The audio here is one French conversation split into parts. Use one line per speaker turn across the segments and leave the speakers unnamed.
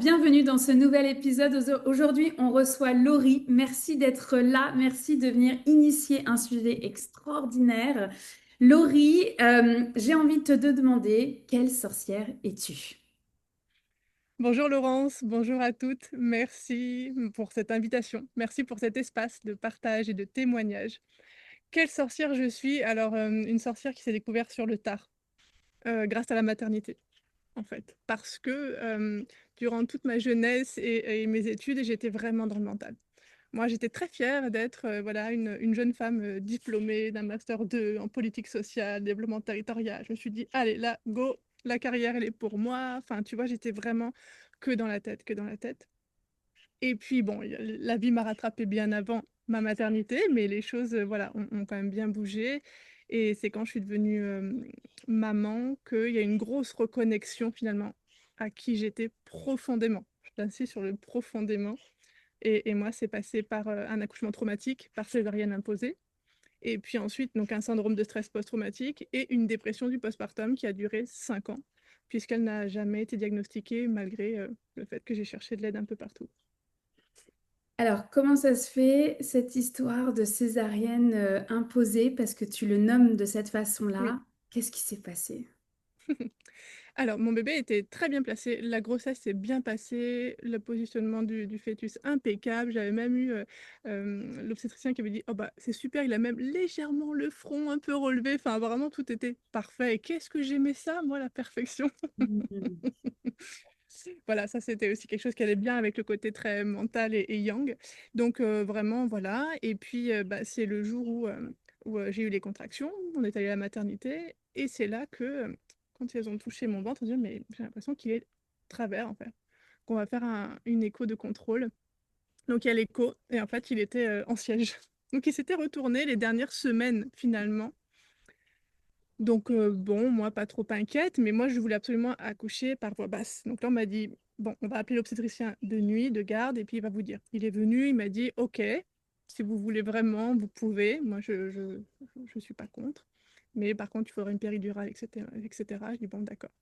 Bienvenue dans ce nouvel épisode. Aujourd'hui, on reçoit Laurie. Merci d'être là. Merci de venir initier un sujet extraordinaire. Laurie, j'ai envie de te demander, quelle sorcière es-tu?
Bonjour Laurence, bonjour à toutes. Merci pour cette invitation. Merci pour cet espace de partage et de témoignage. Quelle sorcière je suis? Alors, une sorcière qui s'est découverte sur le tard, grâce à la maternité, en fait. Parce que, durant toute ma jeunesse et mes études, j'étais vraiment dans le mental. Moi, j'étais très fière d'être, voilà, une jeune femme, diplômée d'un master 2 en politique sociale, développement territorial. Je me suis dit: «Allez là, go, la carrière, elle est pour moi». Enfin, tu vois, j'étais vraiment que dans la tête, que dans la tête. Et puis bon, y a la vie m'a rattrapée bien avant ma maternité, mais les choses, voilà, ont quand même bien bougé et c'est quand je suis devenue, maman qu'il y a une grosse reconnexion finalement à qui j'étais profondément. J'insiste sur le profondément et moi, c'est passé par, un accouchement traumatique, par césarienne imposée et puis ensuite donc un syndrome de stress post-traumatique et une dépression du postpartum qui a duré 5 ans, puisqu'elle n'a jamais été diagnostiquée malgré, le fait que j'ai cherché de l'aide un peu partout.
Alors, comment ça se fait, cette histoire de césarienne imposée, parce que tu le nommes de cette
Oui.
façon-là? Qu'est-ce qui s'est passé?
Alors mon bébé était très bien placé, la grossesse s'est bien passée, le positionnement du fœtus impeccable. J'avais même eu, l'obstétricien qui avait dit: «Oh bah, c'est super, il a même légèrement le front un peu relevé». Enfin vraiment tout était parfait et qu'est-ce que j'aimais ça moi, la perfection.
Mhm.
Voilà, ça c'était aussi quelque chose qui allait bien avec le côté très mental et yang. Donc vraiment voilà et puis, bah, c'est le jour où j'ai eu les contractions, on est allé à la maternité et c'est là que, quand elles ont touché mon ventre, je me dis: «Mais j'ai l'impression qu'il est travers en fait». Qu'on va faire une écho de contrôle. Donc il y a l'écho et en fait il était, en siège. Donc il s'était retourné les dernières semaines finalement. Donc bon, moi pas trop inquiète, mais moi je voulais absolument accoucher par voie basse. Donc là on m'a dit: «Bon, on va appeler l'obstétricien de nuit, de garde et puis il va vous dire». Il est venu, il m'a dit: «OK, si vous voulez vraiment, vous pouvez. Moi je suis pas contre, mais par contre il faudrait une péridurale et cetera et cetera». Je dis: «Bon d'accord».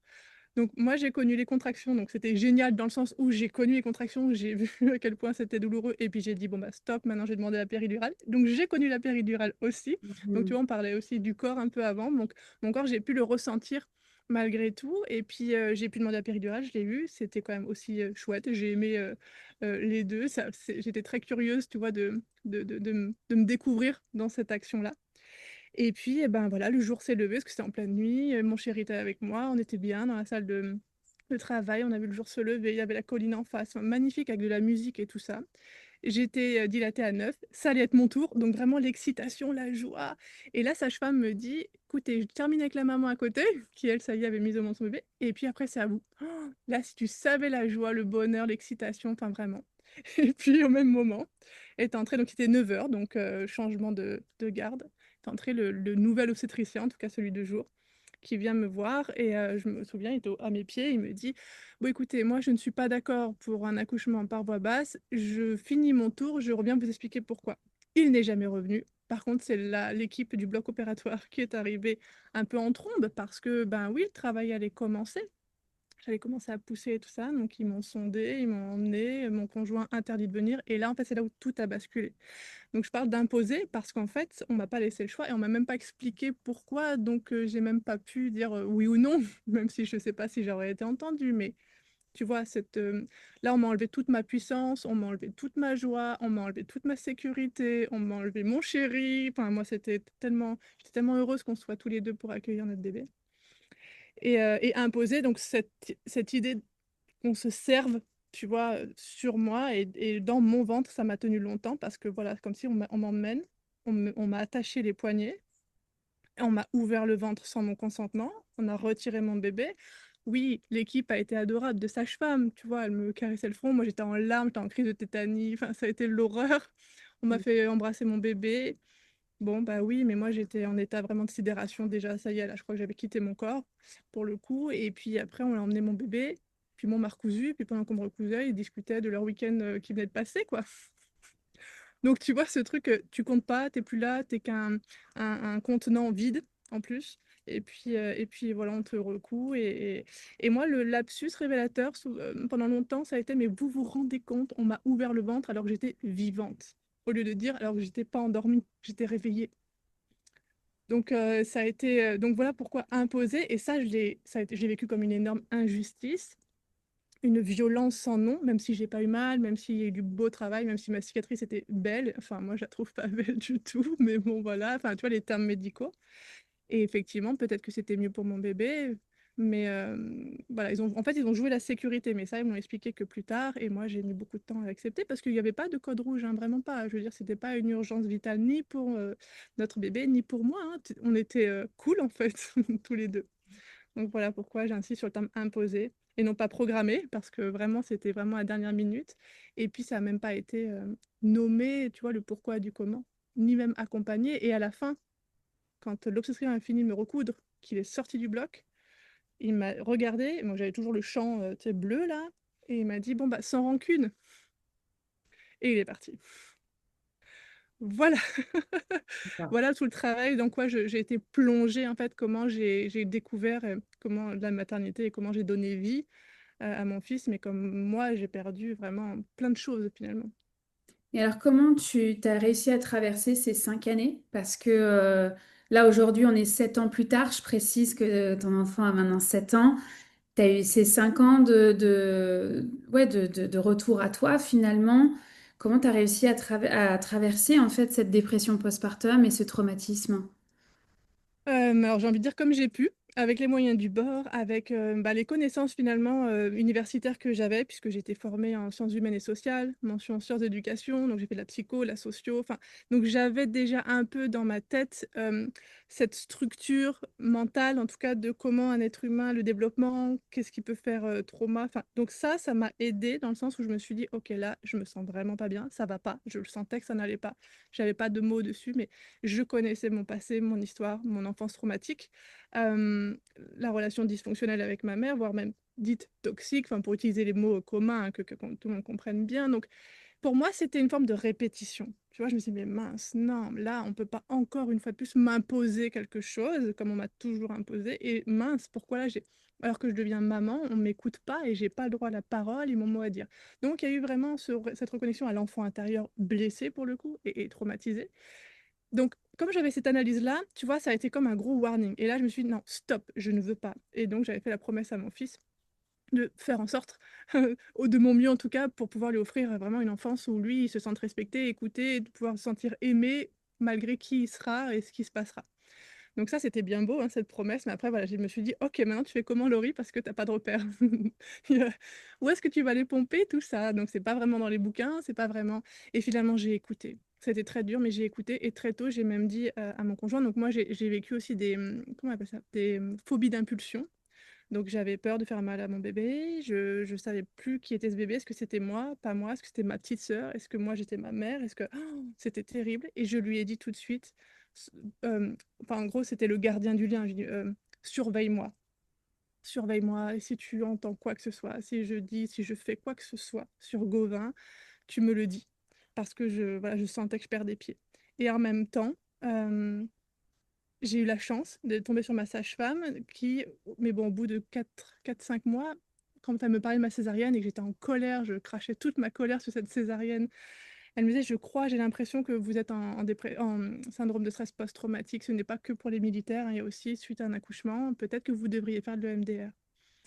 Donc moi, j'ai connu les contractions, donc c'était génial dans le sens où j'ai connu les contractions, j'ai vu à quel point c'était douloureux et puis j'ai dit: «Bon bah stop, maintenant j'ai demandé la péridurale». Donc j'ai connu la péridurale aussi. Donc tu
Mhm.
vois, on parlait aussi du corps un peu avant, donc mon corps, j'ai pu le ressentir malgré tout et puis, j'ai pu demander la péridurale, je l'ai eu, c'était quand même aussi, chouette. J'ai aimé, les 2. J'étais très curieuse, tu vois, de me découvrir dans cette action-là. Et puis, et ben, voilà, le jour s'est levé parce que c'était en pleine nuit, mon chéri était avec moi, on était bien dans la salle de travail, on a vu le jour se lever, il y avait la colline en face, enfin, magnifique avec de la musique et tout ça. J'étais, dilatée à 9, ça allait être mon tour, donc vraiment l'excitation, la joie et la sage-femme me dit: «Écoutez, je termine avec la maman à côté», qui elle, ça y est, avait mis au monde son bébé «et puis après c'est à vous». Là, si tu savais la joie, le bonheur, l'excitation, enfin vraiment. Et puis au même moment est entré, donc il était 9 heures, donc changement de garde, est entré le nouvel obstétricien, en tout cas celui de jour, qui vient me voir et je me souviens, il était à mes pieds, il me dit: «Bon écoutez, moi je ne suis pas d'accord pour un accouchement par voie basse, je finis mon tour, je reviens vous expliquer pourquoi». Il n'est jamais revenu. Par contre, c'est l'équipe du bloc opératoire qui est arrivée un peu en trombe parce que, ben oui, le travail allait commencer. J'allais commencer à pousser et tout ça, donc ils m'ont sondée, ils m'ont emmenée, mon conjoint interdit de venir et là, en fait, c'est là où tout a basculé. Donc je parle d'imposer parce qu'en fait, on m'a pas laissé le choix et on m'a même pas expliqué pourquoi, donc j'ai même pas pu dire, oui ou non, même si je sais pas si j'aurais été entendue, mais tu vois là, on m'a enlevé toute ma puissance, on m'a enlevé toute ma joie, on m'a enlevé toute ma sécurité, on m'a enlevé mon chéri, enfin moi, j'étais tellement heureuse qu'on soit tous les 2 pour accueillir notre bébé et imposer donc cette idée qu'on se serve, tu vois, sur moi et dans mon ventre, ça m'a tenu longtemps parce que voilà, comme si on m'emmène, on m'a attaché les poignets, on m'a ouvert le ventre sans mon consentement, on a retiré mon bébé. Oui, l'équipe a été adorable de sage-femme, tu vois? Elle me caressait le front, moi j'étais en larmes, j'étais en crise de tétanie, enfin ça a été l'horreur. On m'a fait embrasser mon bébé. Bon, bah, oui, mais moi j'étais en état vraiment de sidération déjà, ça y est, là, je crois que j'avais quitté mon corps, pour le coup et puis après on a emmené mon bébé, puis bon, on m'a recousu et puis pendant qu'on me recousait, ils discutaient de leur week-end, qui venait de passer, quoi. Donc tu vois ce truc, tu comptes pas, tu es plus là, tu es qu'un un contenant vide, en plus Et puis voilà, on te recoue. Et moi, le lapsus révélateur, pendant longtemps, ça a été, mais vous vous rendez compte, on m'a ouvert le ventre alors que j'étais vivante. Au lieu de dire alors que j'étais pas endormie, j'étais réveillée. Donc, ça a été, donc voilà pourquoi imposer. Et ça, j'ai vécu comme une énorme injustice, une violence sans nom, même si j'ai pas eu mal, même s'il y a eu du beau travail, même si ma cicatrice était belle. Enfin, moi, je la trouve pas belle du tout, mais bon, voilà. Enfin, tu vois, les termes médicaux. Et effectivement, peut-être que c'était mieux pour mon bébé, mais voilà, en fait, ils ont joué la sécurité, mais ça, ils m'ont expliqué que plus tard, et moi, j'ai mis beaucoup de temps à accepter parce qu'il n'y avait pas de code rouge, hein, vraiment pas. Je veux dire, c'était pas une urgence vitale ni pour notre bébé, ni pour moi, hein. On était cool, en fait, tous les deux. Donc voilà pourquoi j'insiste sur le terme imposé et non pas programmé, parce que vraiment, c'était vraiment à la dernière minute. Et puis, ça n'a même pas été nommé, tu vois, le pourquoi du comment, ni même accompagné. Et à la fin, quand l'obstétricien a fini de me recoudre, qu'il est sorti du bloc, il m'a regardé, moi j'avais toujours le champ tu sais, bleu là, et il m'a dit bon bah sans rancune, et il est parti. Voilà, voilà tout le travail dans quoi j'ai été plongée en fait, comment j'ai découvert comment la maternité et comment j'ai donné vie à mon fils, mais comme moi j'ai perdu vraiment plein de choses finalement.
Et alors, comment tu as réussi à traverser ces 5 années? Parce que là, aujourd'hui, on est 7 ans plus tard. Je précise que ton enfant a maintenant 7 ans. Tu as eu ces 5 ans ouais, de retour à toi, finalement. Comment tu as réussi à traverser, en fait, cette dépression postpartum et ce traumatisme?
Alors j'ai envie de dire comme j'ai pu, avec les moyens du bord, avec bah, les connaissances finalement universitaires que j'avais, puisque j'étais formée en sciences humaines et sociales, mention sciences d'éducation, donc j'ai fait de la psycho, la socio, enfin, donc j'avais déjà un peu dans ma tête cette structure mentale, en tout cas de comment un être humain, le développement, qu'est-ce qui peut faire trauma, enfin, donc ça m'a aidée dans le sens où je me suis dit, ok là, je me sens vraiment pas bien, ça va pas, je le sentais que ça n'allait pas, j'avais pas de mots dessus, mais je connaissais mon passé, mon histoire, mon enfance traumatique, euh, la relation dysfonctionnelle avec ma mère, voire même dite toxique, enfin pour utiliser les mots communs hein, que tout le monde comprenne bien. Donc pour moi, c'était une forme de répétition. Tu vois, je me suis dit, mais mince, non, là, on peut pas encore une fois de plus m'imposer quelque chose comme on m'a toujours imposé. Et mince, pourquoi là, alors que je deviens maman, on m'écoute pas et j'ai pas le droit à la parole et mon mot à dire. Donc il y a eu vraiment cette reconnexion à l'enfant intérieur blessé pour le coup et traumatisé. Donc, comme j'avais cette analyse-là, tu vois, ça a été comme un gros warning. Et là, je me suis dit, non, stop, je ne veux pas. Et donc, j'avais fait la promesse à mon fils de faire en sorte, de mon mieux en tout cas, pour pouvoir lui offrir vraiment une enfance où lui, il se sente respecté, écouté, et de pouvoir se sentir aimé malgré qui il sera et ce qui se passera. Donc ça, c'était bien beau, hein, cette promesse. Mais après, voilà, je me suis dit, ok, maintenant tu fais comment, Laurie, parce que t'as pas de repère. Où est-ce que tu vas les pomper, tout ça? Donc c'est pas vraiment dans les bouquins, c'est pas vraiment. Et finalement, j'ai écouté. C'était très dur, mais j'ai écouté. Et très tôt, j'ai même dit à mon conjoint. Donc moi, j'ai vécu aussi des, comment on appelle ça? Des phobies d'impulsion. Donc j'avais peur de faire mal à mon bébé. Je savais plus qui était ce bébé. Est-ce que c'était moi, pas moi? Est-ce que c'était ma petite sœur? Est-ce que moi j'étais ma mère? Est-ce que c'était terrible? Et je lui ai dit tout de suite. s- enfin en gros c'était le gardien du lien. Je lui ai dit, surveille-moi, surveille-moi. Et si tu entends quoi que ce soit, si je dis, si je fais quoi que ce soit sur Gauvin, tu me le dis parce que voilà, je sentais que je perds des pieds. Et en même temps. euh, j'ai eu la chance de tomber sur ma sage-femme qui, mais bon, au bout de 4 5 mois, quand elle me parlait de ma césarienne et que j'étais en colère, je crachais toute ma colère sur cette césarienne. Elle me disait, je crois, j'ai l'impression que vous êtes en syndrome de stress post-traumatique. Ce n'est pas que pour les militaires, hein, il y a aussi suite à un accouchement. Peut-être que vous devriez faire de l'EMDR.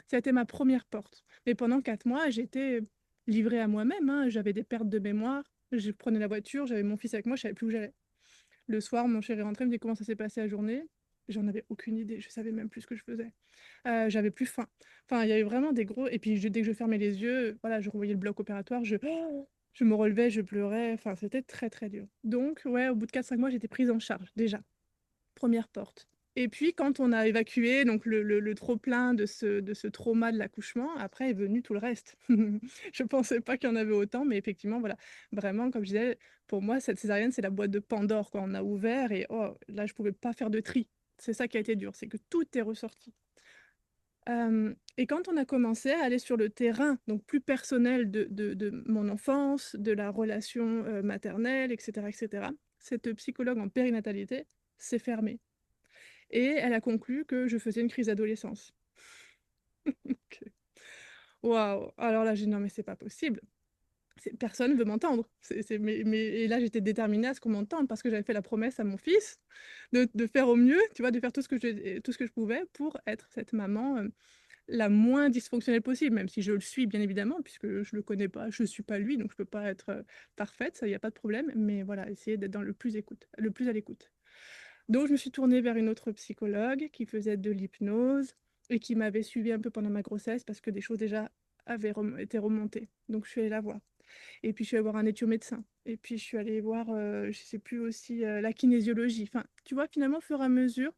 Ça a été ma première porte. Mais pendant 4 mois, j'étais livrée à moi-même, hein. J'avais des pertes de mémoire. Je prenais la voiture, j'avais mon fils avec moi, je savais plus où j'allais. Le soir, mon chéri rentrait, me dit comment ça s'est passé la journée. J'en avais aucune idée, je savais même plus ce que je faisais. J'avais plus faim. Enfin, il y a eu vraiment des gros. Et puis dès que je fermais les yeux, voilà, je revoyais le bloc opératoire, je me relevais, je pleurais. Enfin, c'était très très dur. Donc, ouais, au bout de 4 5 mois, j'étais prise en charge déjà. Première porte. Et puis, quand on a évacué donc le trop-plein de ce trauma de l'accouchement, après est venu tout le reste. Je pensais pas qu'il y en avait autant, mais effectivement, voilà, vraiment, comme je disais, pour moi, cette césarienne, c'est la boîte de Pandore, quoi. On a ouvert et oh, là, je pouvais pas faire de tri. C'est ça qui a été dur, c'est que tout est ressorti. Et quand on a commencé à aller sur le terrain, donc plus personnel de mon enfance, de la relation maternelle, etc., etc., cette psychologue en périnatalité s'est fermée. et elle a conclu que je faisais une crise d'adolescence. Ok. Waouh! Alors là, j'ai dit: «Non, mais c'est pas possible. Personne veut m'entendre». Et là, j'étais déterminée à ce qu'on m'entende parce que j'avais fait la promesse à mon fils de faire au mieux, tu vois? De faire tout ce que je pouvais pour être cette maman, la moins dysfonctionnelle possible, même si je le suis bien évidemment puisque je le connais pas, je suis pas lui, donc je peux pas être, parfaite, ça, il y a pas de problème, mais voilà, essayer d'être dans le plus à l'écoute. Donc je me suis tournée vers une autre psychologue qui faisait de l'hypnose et qui m'avait suivie un peu pendant ma grossesse parce que des choses déjà avaient été remontées. Donc je suis allée la voir. Et puis je suis allée voir un éthiomédecin. Et puis je suis allée voir, je sais plus aussi, la kinésiologie. Enfin, tu vois, finalement, au fur et à mesure,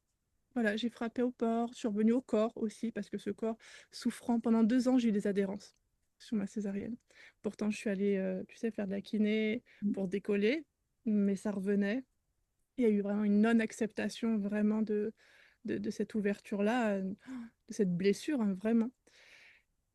voilà, j'ai frappé au port, je suis revenue au corps aussi, parce que ce corps souffrant, pendant 2 ans, j'ai eu des adhérences sur ma césarienne. Pourtant, je suis allée, tu sais, faire de la kiné pour décoller, mais ça revenait. Il y a eu vraiment une non-acceptation vraiment de cette ouverture-là, de cette blessure, hein, vraiment.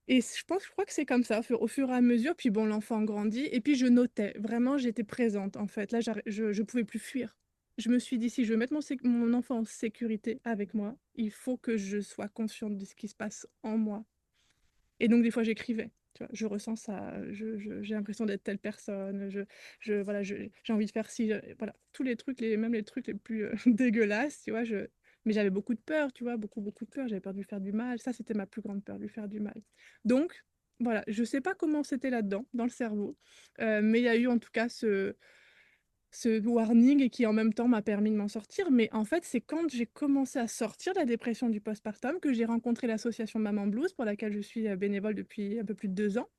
Et je crois que c'est comme ça, au fur et à mesure. Puis bon, l'enfant grandit, et puis je notais, vraiment, j'étais présente, en fait. Là, je pouvais plus fuir. Je me suis dit, si je veux mettre mon enfant en sécurité avec moi, il faut que je sois consciente de ce qui se passe en moi. Et donc, des fois, j'écrivais. Tu vois, je ressens ça, j'ai l'impression d'être telle personne, voilà, j'ai envie de faire ci, voilà, tous les trucs, même les trucs les plus dégueulasses, tu vois. Mais j'avais beaucoup de peur, tu vois, beaucoup, beaucoup de peur. J'avais peur de lui faire du mal. Ça, c'était ma plus grande peur, de lui faire du mal. Donc, voilà, je sais pas comment c'était là-dedans, dans le cerveau, mais il y a eu en tout cas ce warning et qui en même temps m'a permis de m'en sortir. Mais en fait, c'est quand j'ai commencé à sortir de la dépression du postpartum que j'ai rencontré l'association Maman Blues pour laquelle je suis bénévole depuis un peu plus de 2 ans.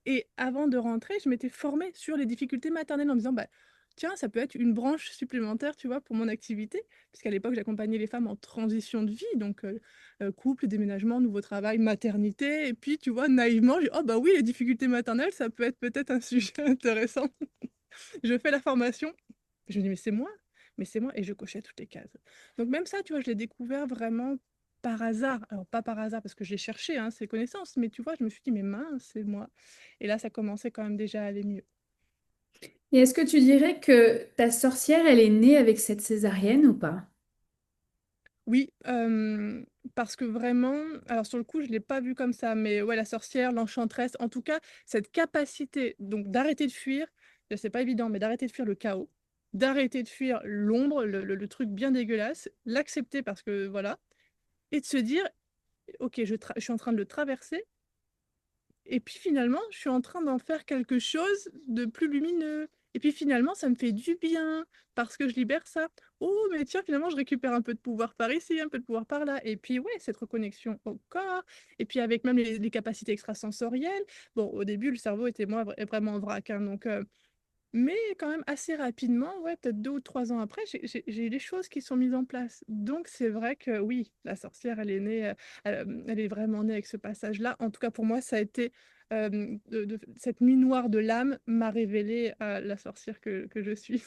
Et avant de rentrer, je m'étais formée sur les difficultés maternelles en me disant, bah, tiens, ça peut être une branche supplémentaire, tu vois, pour mon activité. Puisqu'à l'époque, j'accompagnais les femmes en transition de vie, donc couple, déménagement, nouveau travail, maternité. Et puis, tu vois, naïvement, j'ai dit, oh bah oui, les difficultés maternelles, ça peut être peut-être un sujet intéressant. Je fais la formation. Je me dis, mais c'est moi, et je cochais toutes les cases. Donc même ça, tu vois, je l'ai découvert vraiment par hasard. Alors pas par hasard parce que j'ai cherché hein, ces connaissances, mais tu vois, je me suis dit, mais mince, c'est moi. Et là, ça commençait quand même déjà à aller mieux.
Et est-ce que tu dirais que ta sorcière, elle est née avec cette césarienne ou pas?
Oui, parce que vraiment, alors sur le coup, je ne l'ai pas vu comme ça, mais ouais, la sorcière, l'enchanteresse, en tout cas, cette capacité donc d'arrêter de fuir, c'est pas évident, mais d'arrêter de fuir le chaos, d'arrêter de fuir l'ombre, le truc bien dégueulasse, l'accepter parce que voilà, et de se dire, ok, je suis en train de le traverser, et puis finalement, je suis en train d'en faire quelque chose de plus lumineux. Et puis finalement, ça me fait du bien parce que je libère ça. Oh, mais tiens, finalement, je récupère un peu de pouvoir par ici, un peu de pouvoir par là. Et puis, ouais, cette reconnexion au corps. Et puis, avec même les capacités extrasensorielles. Bon, au début, le cerveau était moi vraiment en vrac, hein, donc, mais quand même assez rapidement, ouais, peut-être 2 ou 3 ans après, j'ai eu des choses qui sont mises en place. Donc c'est vrai que oui, la sorcière, elle est née, elle est vraiment née avec ce passage-là. En tout cas, pour moi, ça a été cette nuit noire de l'âme m'a révélé la sorcière que je suis.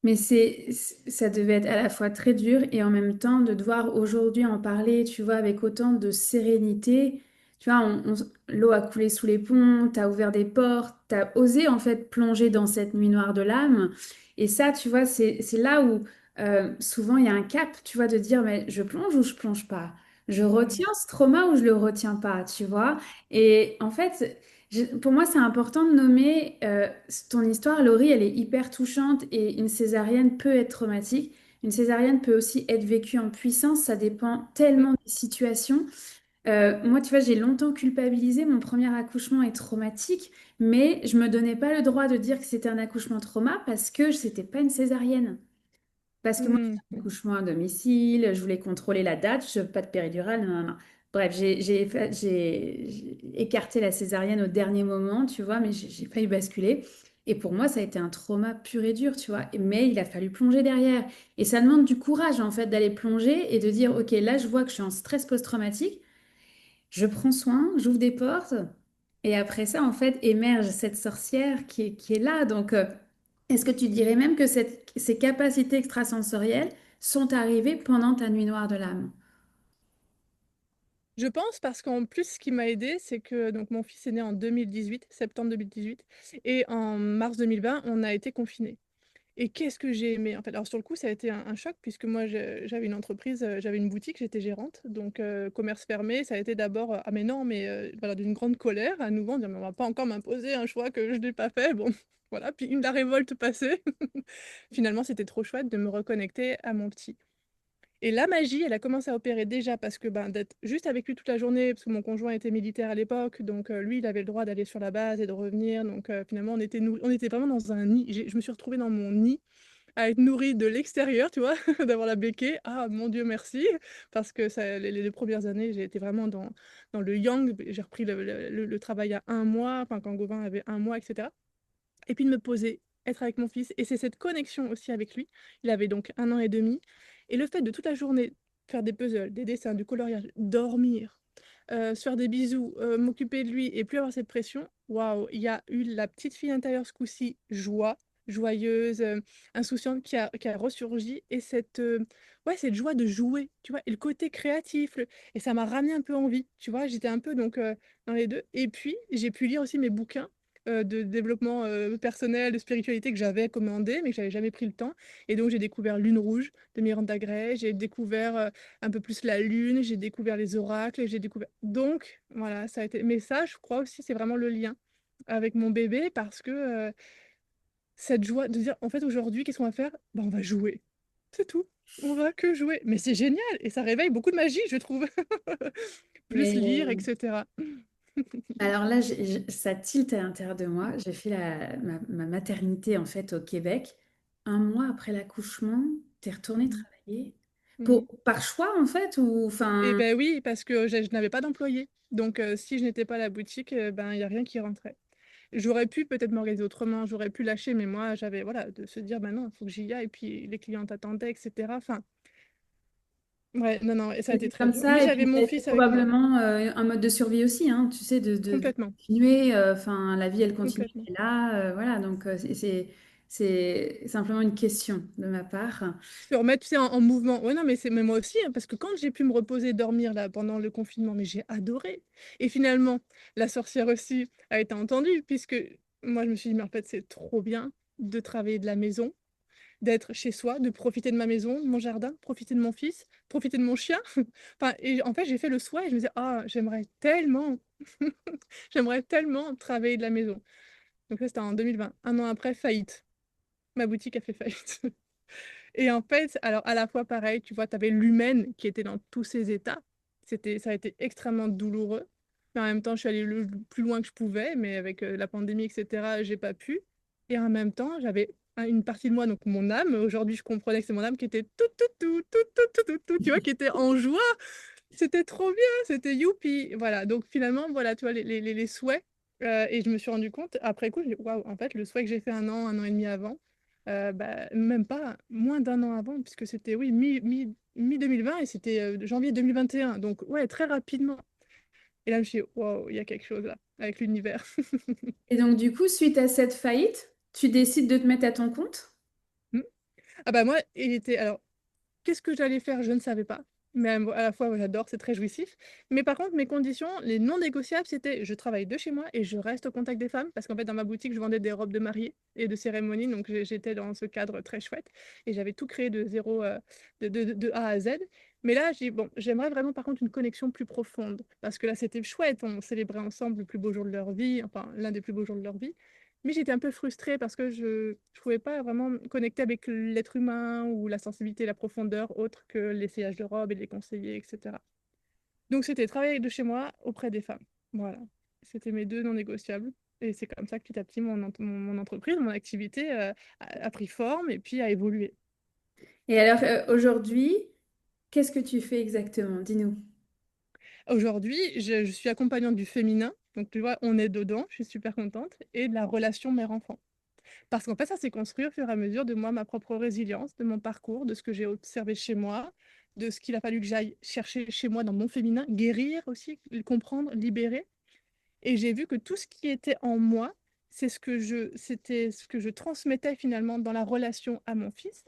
Mais ça devait être à la fois très dur et en même temps de devoir aujourd'hui en parler, tu vois, avec autant de sérénité. Tu vois, l'eau a coulé sous les ponts, t'as ouvert des portes, t'as osé en fait plonger dans cette nuit noire de l'âme. Et ça, tu vois, c'est là où souvent il y a un cap, tu vois, de dire, mais je plonge ou je plonge pas? Je
Mm.
retiens ce trauma ou je le retiens pas, tu vois? Et en fait, pour moi, c'est important de nommer ton histoire, Laurie, elle est hyper touchante et une césarienne peut être traumatique. Une césarienne peut aussi être vécue en puissance, ça dépend
Mm.
tellement des situations. Moi, tu vois, j'ai longtemps culpabilisé, mon premier accouchement est traumatique, mais je me donnais pas le droit de dire que c'était un accouchement trauma parce que c'était pas une césarienne. Parce que moi,
Mm.
c'était un accouchement à domicile, je voulais contrôler la date, je veux pas de péridurale, non, non, non. Bref, j'ai écarté la césarienne au dernier moment, tu vois, mais j'ai failli basculer. Et pour moi, ça a été un trauma pur et dur, tu vois. Mais il a fallu plonger derrière. Et ça demande du courage, en fait, d'aller plonger et de dire, OK, là, je vois que je suis en stress post-traumatique, je prends soin, j'ouvre des portes. Et après ça, en fait, émerge cette sorcière qui est là. Donc, est-ce que tu dirais même que ces capacités extrasensorielles sont arrivées pendant ta nuit noire de l'âme?
Je pense parce qu'en plus, ce qui m'a aidé, c'est que donc mon fils est né en 2018, septembre 2018, et en mars 2020, on a été confinés. Et qu'est-ce que j'ai aimé en fait. Alors sur le coup, ça a été un choc puisque moi j'avais une entreprise, j'avais une boutique, j'étais gérante, donc commerce fermé. Ça a été d'abord ah mais non, mais voilà, d'une grande colère à nouveau, en dire mais on va pas encore m'imposer un choix que je n'ai pas fait. Bon, voilà, puis la révolte passée. Finalement, c'était trop chouette de me reconnecter à mon petit. Et la magie, elle a commencé à opérer déjà parce que ben, d'être juste avec lui toute la journée, parce que mon conjoint était militaire à l'époque, donc lui, il avait le droit d'aller sur la base et de revenir. Donc finalement, on était vraiment dans un nid. Je me suis retrouvée dans mon nid à être nourrie de l'extérieur, tu vois, d'avoir la béquée. Ah, mon Dieu, merci. Parce que ça, les 2 premières années, j'ai été vraiment dans le yang. J'ai repris le travail à 1 mois, enfin, quand Gauvin avait 1 mois, etc. Et puis de me poser, être avec mon fils. Et c'est cette connexion aussi avec lui. Il avait donc 1 an et demi. Et le fait de toute la journée faire des puzzles, des dessins, du coloriage, dormir, se faire des bisous, m'occuper de lui et plus avoir cette pression, waouh, il y a eu la petite fille intérieure ce coup-ci, joie, joyeuse, insouciante qui a ressurgi et ouais, cette joie de jouer, tu vois, et le côté créatif, et ça m'a ramené un peu en vie, tu vois, j'étais un peu donc dans les deux. Et puis, j'ai pu lire aussi mes bouquins de développement personnel, de spiritualité que j'avais commandé, mais que j'avais jamais pris le temps. Et donc, j'ai découvert Lune Rouge de Miranda Gray, j'ai découvert un peu plus la Lune, j'ai découvert les oracles, j'ai découvert. Donc, voilà, ça a été. Mais ça, je crois aussi, c'est vraiment le lien avec mon bébé parce que cette joie de dire, en fait, aujourd'hui, qu'est-ce qu'on va faire? Ben, on va jouer. C'est tout. On va que jouer. Mais c'est génial et ça réveille beaucoup de magie, je trouve. Plus lire,
Mais
etc.
alors là, ça tilte à l'intérieur de moi. J'ai fait ma maternité en fait au Québec. Un mois après l'accouchement, t'es retournée
Mm.
travailler
Mm.
par choix en fait ou
Eh
enfin.
ben oui, parce que je n'avais pas d'employé. Donc, si je n'étais pas à la boutique, ben, il n'y a rien qui rentrait. J'aurais pu peut-être m'organiser autrement, j'aurais pu lâcher, mais moi, j'avais, voilà, de se dire, ben non, il faut que j'y aille, et puis les clients t'attendaient, etc. Enfin, ouais, non, non, et ça a été
C'était
très
comme
dur. Mais
ça, et
j'avais
puis ça
mon
a été
fils avec moi,
probablement un mode de survie aussi, hein, tu sais, de
complètement,
continuer, enfin, la vie, elle continue,
complètement.
elle est là, voilà, donc c'est simplement une question de ma part.
Se remettre, tu sais, en mouvement. Ouais, non, mais c'est mais moi aussi, hein, parce que quand j'ai pu me reposer, dormir, là, pendant le confinement, mais j'ai adoré. Et finalement, la sorcière aussi a été entendue, puisque moi, je me suis dit, mais en fait, c'est trop bien de travailler de la maison, d'être chez soi, de profiter de ma maison, de mon jardin, profiter de mon fils, profiter de mon chien. Enfin, et en fait, j'ai fait le choix et je me disais, ah, j'aimerais tellement travailler de la maison. Donc ça, c'était en 2020. 1 an après, faillite. Ma boutique a fait faillite. Et en fait, alors à la fois pareil, tu vois, tu avais l'humaine qui était dans tous ses états. Ça a été extrêmement douloureux. Mais en même temps, je suis allée le plus loin que je pouvais, mais avec la pandémie, etc., j'ai pas pu. Et en même temps, j'avais une partie de moi, donc mon âme. Aujourd'hui, je comprenais que c'est mon âme qui était tout, tu vois, qui était en joie. C'était trop bien, c'était youpi. Voilà, donc finalement, voilà, tu vois, les souhaits. Et je me suis rendu compte, après coup, je dis, waouh, en fait, le souhait que j'ai fait 1 an et demi avant, bah, même pas moins d'1 an avant, puisque c'était, oui, mi 2020 et c'était janvier 2021. Donc, ouais, très rapidement. Et là, je me suis dit, waouh, il y a quelque chose là, avec l'univers.
Et donc, du coup, suite à cette faillite, tu décides de te mettre à ton compte?
Ah bah moi, il était... Alors, qu'est-ce que j'allais faire? Je ne savais pas. Mais à la fois, ouais, j'adore, c'est très jouissif. Mais par contre, mes conditions, les non négociables, c'était je travaille de chez moi et je reste au contact des femmes. Parce qu'en fait, dans ma boutique, je vendais des robes de mariée et de cérémonie. Donc, j'étais dans ce cadre très chouette. Et j'avais tout créé de zéro, de A à Z. Mais là, j'ai dit, bon, j'aimerais vraiment, par contre, une connexion plus profonde. Parce que là, c'était chouette. On célébrait ensemble le plus beau jour de leur vie. Enfin, l'un des plus beaux jours de leur vie. Mais j'étais un peu frustrée parce que je ne pouvais pas vraiment me connecter avec l'être humain ou la sensibilité, la profondeur, autre que l'essayage de robes et les conseillers, etc. Donc c'était travailler de chez moi auprès des femmes. Voilà. C'était mes deux non négociables. Et c'est comme ça que petit à petit, mon entreprise, mon activité a pris forme et puis a évolué.
Et alors, aujourd'hui, qu'est-ce que tu fais exactement? Dis-nous.
Aujourd'hui, je suis accompagnante du féminin. Donc tu vois, on est dedans, je suis super contente. Et de la relation mère-enfant. Parce qu'en fait, ça s'est construit au fur et à mesure de moi, ma propre résilience, de mon parcours, de ce que j'ai observé chez moi, de ce qu'il a fallu que j'aille chercher chez moi dans mon féminin, guérir aussi, comprendre, libérer. Et j'ai vu que tout ce qui était en moi, c'était ce que je transmettais finalement dans la relation à mon fils,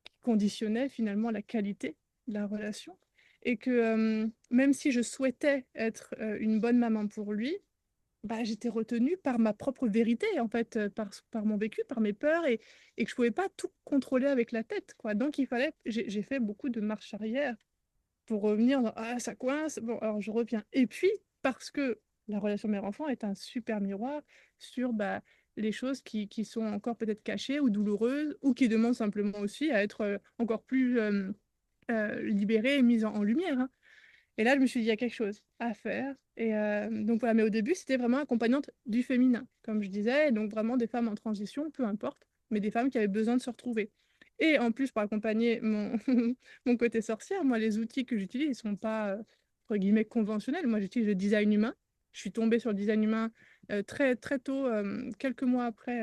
qui conditionnait finalement la qualité de la relation. Et que même si je souhaitais être une bonne maman pour lui, bah, j'étais retenue par ma propre vérité, en fait, par mon vécu, par mes peurs, et que je pouvais pas tout contrôler avec la tête, quoi. Donc il fallait, j'ai fait beaucoup de marche arrière pour revenir dans, ah, ça coince, bon, alors je reviens. Et puis, parce que la relation mère-enfant est un super miroir sur bah, les choses qui sont encore peut-être cachées ou douloureuses, ou qui demandent simplement aussi à être encore plus libérées et mises en lumière, hein. Et là, je me suis dit, il y a quelque chose à faire. Et donc voilà, mais au début, c'était vraiment accompagnante du féminin, comme je disais, et donc vraiment des femmes en transition, peu importe, mais des femmes qui avaient besoin de se retrouver. Et en plus, pour accompagner mon, mon côté sorcière, moi, les outils que j'utilise, ils sont pas, entre guillemets, conventionnels. Moi, j'utilise le design humain. Je suis tombée sur le design humain très, très tôt, quelques mois après